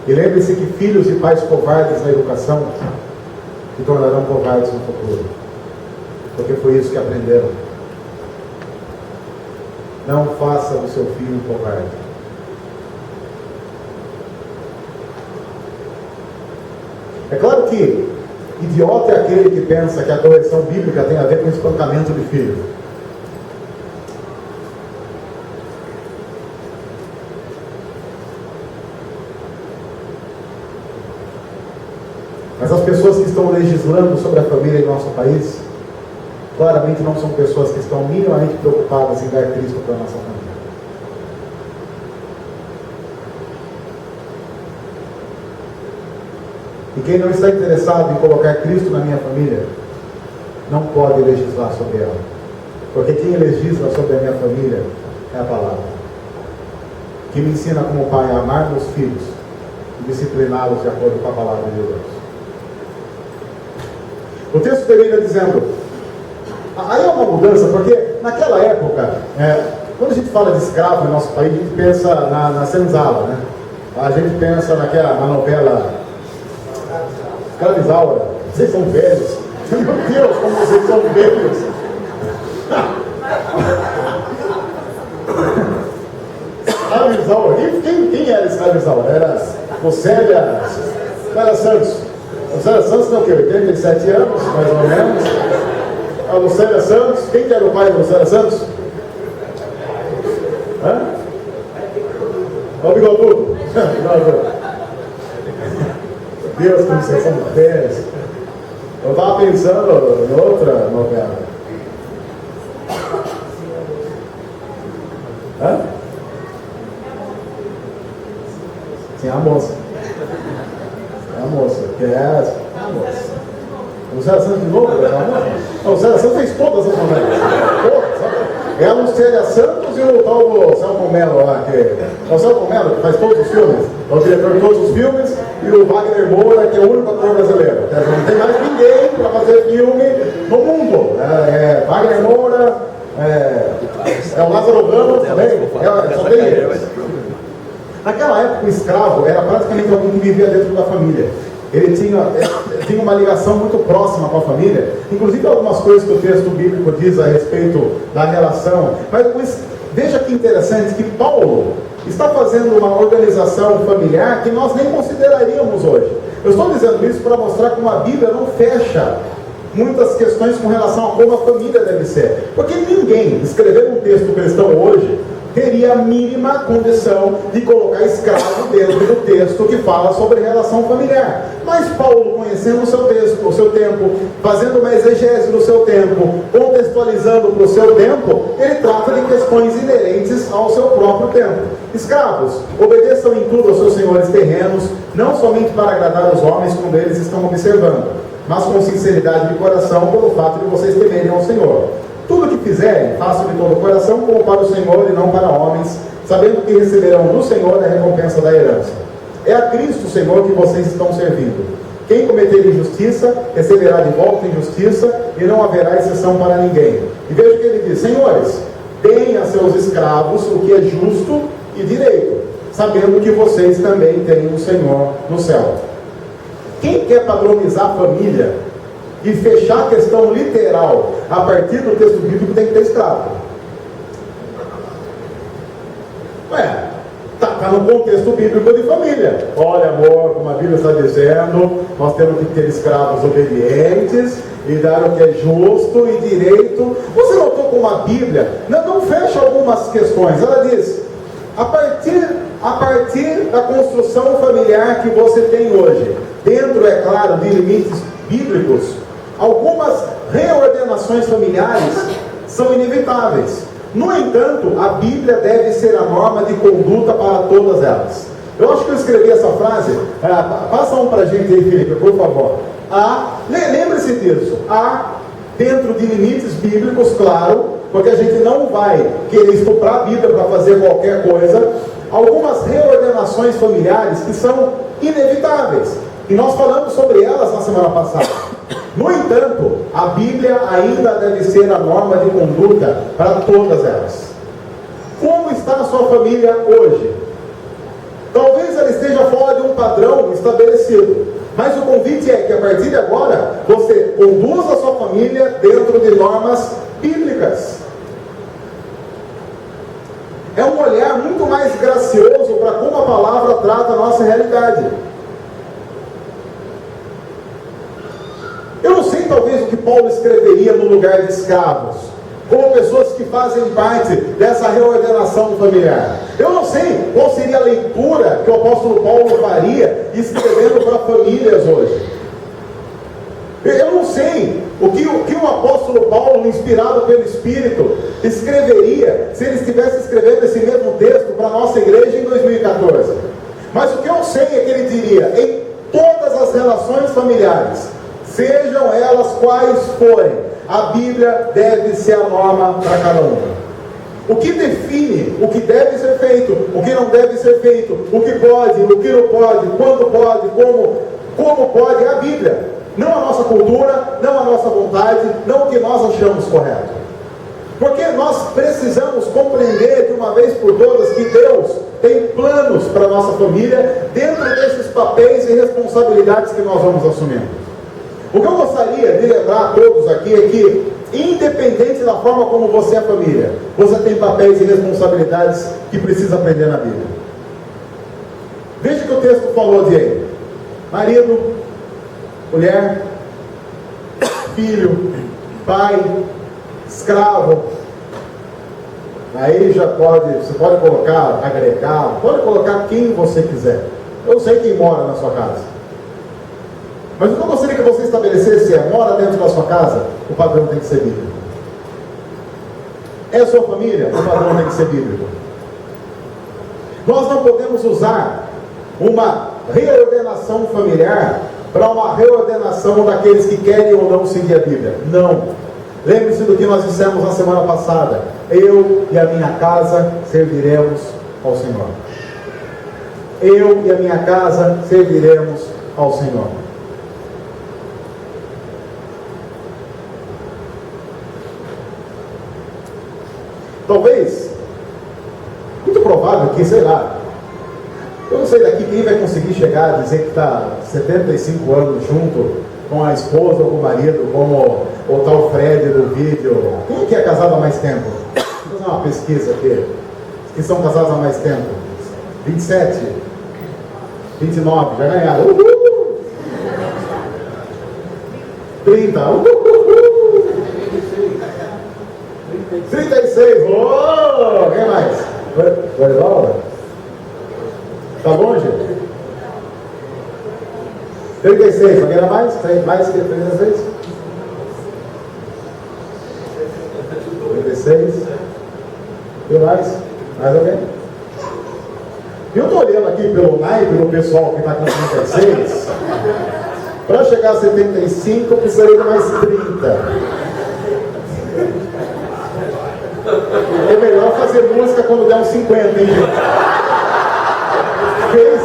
E lembre-se que filhos e pais covardes na educação se tornarão covardes no futuro. Porque foi isso que aprenderam. Não faça do seu filho um covarde. É claro que idiota é aquele que pensa que a correção bíblica tem a ver com espancamento de filho. estão legislando sobre a família em nosso país, claramente não são pessoas que estão minimamente preocupadas em dar Cristo para a nossa família. E quem não está interessado em colocar Cristo na minha família, não pode legislar sobre ela. Porque quem legisla sobre a minha família é a palavra, que me ensina como pai a amar meus filhos e discipliná-los de acordo com a palavra de Deus. O texto termina dizendo, aí é uma mudança, porque naquela época, quando a gente fala de escravo no nosso país, a gente pensa na senzala, né? A gente pensa na novela Escravizaura. Vocês são velhos. Meu Deus, como vocês são velhos. Escravizaura. Quem era Escravizaura? Era Lucélia Santos. Lucélia Santos tem o quê? 87 anos, mais ou menos. A Lucélia Santos. Quem que era o pai da Lucélia Santos? O Bigodudo. Deus, como vocês são velhos. Eu estava pensando em outra novela. Sim, a moça. É a moça. Que é a moça. O Lucélia Santos de novo? Não, o Lucélia Santos fez todas as novelas. É a Lucélia Santos e o tal do Celton Mello lá, que é o Celton Mello, que faz todos os filmes. É o diretor de todos os filmes, e o Wagner Moura, que é o único ator brasileiro. Não tem mais ninguém para fazer filme no mundo. Wagner Moura, é o Lázaro Ramos também, só tem eles. Naquela época, o escravo era praticamente alguém que vivia dentro da família. Ele tinha uma ligação muito próxima com a família, inclusive algumas coisas que o texto bíblico diz a respeito da relação. Mas veja que interessante que Paulo está fazendo uma organização familiar que nós nem consideraríamos hoje. Eu estou dizendo isso para mostrar como a Bíblia não fecha muitas questões com relação a como a família deve ser. Porque ninguém escrever um texto cristão hoje teria a mínima condição de colocar escravo dentro do texto que fala sobre relação familiar. Mas Paulo, conhecendo o seu texto, o seu tempo, fazendo uma exegese no seu tempo, contextualizando para o seu tempo, ele trata de questões inerentes ao seu próprio tempo. Escravos, obedeçam em tudo aos seus senhores terrenos, não somente para agradar os homens quando eles estão observando, mas com sinceridade de coração, pelo fato de vocês temerem ao Senhor. Tudo que fizerem, façam de todo o coração, como para o Senhor e não para homens, sabendo que receberão do Senhor a recompensa da herança. É a Cristo, Senhor, que vocês estão servindo. Quem cometer injustiça, receberá de volta injustiça, e não haverá exceção para ninguém. E veja o que ele diz: senhores, deem a seus escravos o que é justo e direito, sabendo que vocês também têm o Senhor no céu. Quem quer padronizar a família e fechar a questão literal a partir do texto bíblico tem que ter escravo? Está no contexto bíblico de família. Olha, amor, como a Bíblia está dizendo, nós temos que ter escravos obedientes e dar o que é justo e direito. Você notou como a Bíblia não fecha algumas questões? Ela diz, a partir da construção familiar que você tem hoje, dentro, é claro, de limites bíblicos, algumas reordenações familiares são inevitáveis. No entanto, a Bíblia deve ser a norma de conduta para todas elas. Eu acho que eu escrevi essa frase. Passa um para a gente aí, Felipe, por favor. Lembre-se disso. Dentro de limites bíblicos, claro, porque a gente não vai querer estuprar a Bíblia para fazer qualquer coisa, algumas reordenações familiares que são inevitáveis. E nós falamos sobre elas na semana passada. No entanto, a Bíblia ainda deve ser a norma de conduta para todas elas. Como está a sua família hoje? Talvez ela esteja fora de um padrão estabelecido, mas o convite é que a partir de agora você conduza a sua família dentro de normas bíblicas. É um olhar muito mais gracioso para como a palavra trata a nossa realidade. Eu não sei talvez o que Paulo escreveria no lugar de escravos, como pessoas que fazem parte dessa reordenação familiar. Eu não sei qual seria a leitura que o apóstolo Paulo faria escrevendo para famílias hoje. sei o que o apóstolo Paulo, inspirado pelo Espírito, escreveria se ele estivesse escrevendo esse mesmo texto para a nossa igreja em 2014. Mas o que eu sei é que ele diria: em todas as relações familiares, sejam elas quais forem, a Bíblia deve ser a norma para cada uma. O que define o que deve ser feito, o que não deve ser feito, o que pode, o que não pode, quando pode, como pode, é a Bíblia. Não a nossa cultura, não a nossa vontade, não o que nós achamos correto. Porque nós precisamos compreender de uma vez por todas que Deus tem planos para a nossa família dentro desses papéis e responsabilidades que nós vamos assumindo. O que eu gostaria de lembrar a todos aqui é que, independente da forma como você é família, você tem papéis e responsabilidades que precisa aprender na Bíblia. Veja que o texto falou de marido, mulher, filho, pai, escravo. Aí já você pode colocar agregado, pode colocar quem você quiser. Eu sei quem mora na sua casa. Mas o que eu gostaria que você estabelecesse mora dentro da sua casa, o padrão tem que ser bíblico. É a sua família, o padrão tem que ser bíblico. Nós não podemos usar uma reordenação familiar para uma reordenação daqueles que querem ou não seguir a Bíblia. Não. Lembre-se do que nós dissemos na semana passada: eu e a minha casa serviremos ao Senhor. Eu e a minha casa serviremos ao Senhor. Talvez, muito provável que, sei lá, eu não sei daqui quem vai conseguir chegar a dizer que está 75 anos junto com a esposa ou com o marido, como o tal Fred do vídeo. Quem é que é casado há mais tempo? Vou fazer uma pesquisa aqui. Os que são casados há mais tempo. 27, 29, já ganharam. Uhul! 30, uhul! 36, oh, quem mais? Guarda, tá longe? 36, alguém era mais? Mais que 36? 36. E mais? Mais alguém? Eu estou olhando aqui pelo naipe do pessoal que está com 36. Para chegar a 75, eu precisaria de mais 30. É melhor fazer música quando der uns 50, hein, gente? Fez?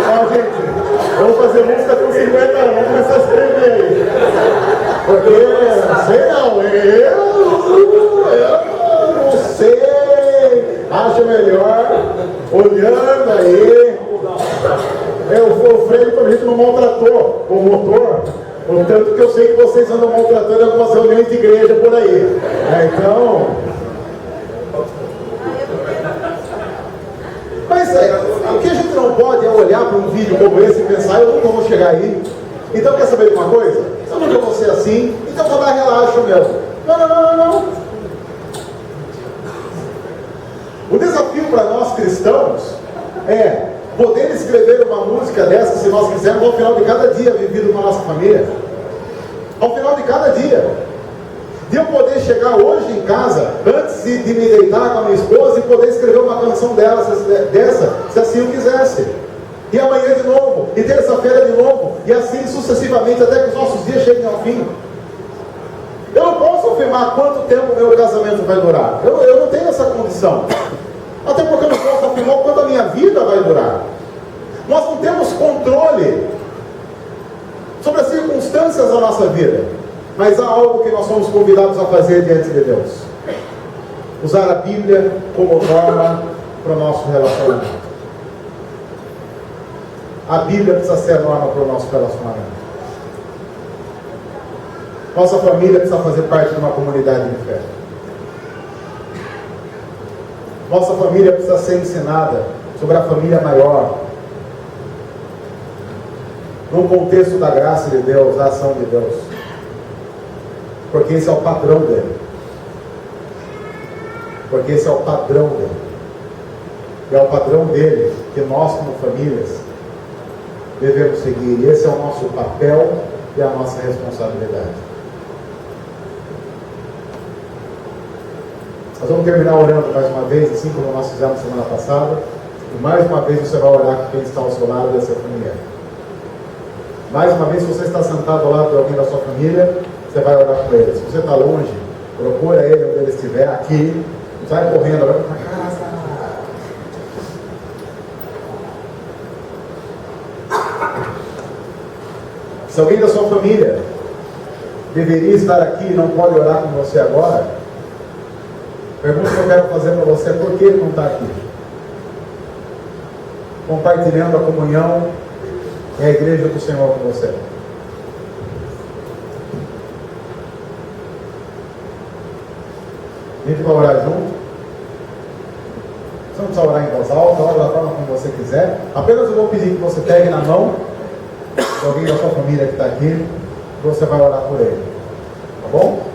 Não, gente, vamos fazer música com 50 anos, vamos começar a escrever aí. Porque, sei não, eu não sei, acho melhor, olhando aí, o freio para a gente não maltratou o motor. O tanto que eu sei que vocês andam maltratando algumas reuniões de igreja por aí. Então. Mas o que a gente não pode é olhar para um vídeo como esse e pensar: eu nunca vou chegar aí. Então, quer saber de uma coisa? Eu nunca vou ser assim, então vou dar relaxo mesmo. Não. O desafio para nós cristãos é poder escrever uma música dessa, se nós quisermos, ao final de cada dia vivido com a nossa família. Ao final de cada dia. De eu poder chegar hoje em casa, antes de me deitar com a minha esposa, e poder escrever uma canção dessa, se assim eu quisesse. E amanhã de novo, e terça-feira de novo, e assim sucessivamente, até que os nossos dias cheguem ao fim. Eu não posso afirmar quanto tempo o meu casamento vai durar. Eu não tenho essa condição. Até porque eu não posso afirmar quanto a minha vida vai durar. Nós não temos controle sobre as circunstâncias da nossa vida. Mas há algo que nós somos convidados a fazer diante de Deus: usar a Bíblia como norma para o nosso relacionamento. A Bíblia precisa ser a norma para o nosso relacionamento. Nossa família precisa fazer parte de uma comunidade de fé. Nossa família precisa ser ensinada sobre a família maior, no contexto da graça de Deus, da ação de Deus. Porque esse é o padrão dele. Porque esse é o padrão dele. E é o padrão dele que nós, como famílias, devemos seguir. Esse é o nosso papel e a nossa responsabilidade. Nós vamos terminar orando mais uma vez, assim como nós fizemos semana passada. E mais uma vez você vai orar com quem está ao seu lado dessa família. Mais uma vez, se você está sentado ao lado de alguém da sua família, você vai orar com ele. Se você está longe, procura ele onde ele estiver, aqui. Sai correndo, vai para casa. Se alguém da sua família deveria estar aqui e não pode orar com você agora, pergunta que eu quero fazer para você: por que ele não está aqui? Compartilhando a comunhão e a igreja do Senhor com você. A gente vai orar junto. Você não precisa orar em voz alta, ora da forma como você quiser. Apenas eu vou pedir que você pegue na mão de alguém da sua família que está aqui, e você vai orar por ele. Tá bom?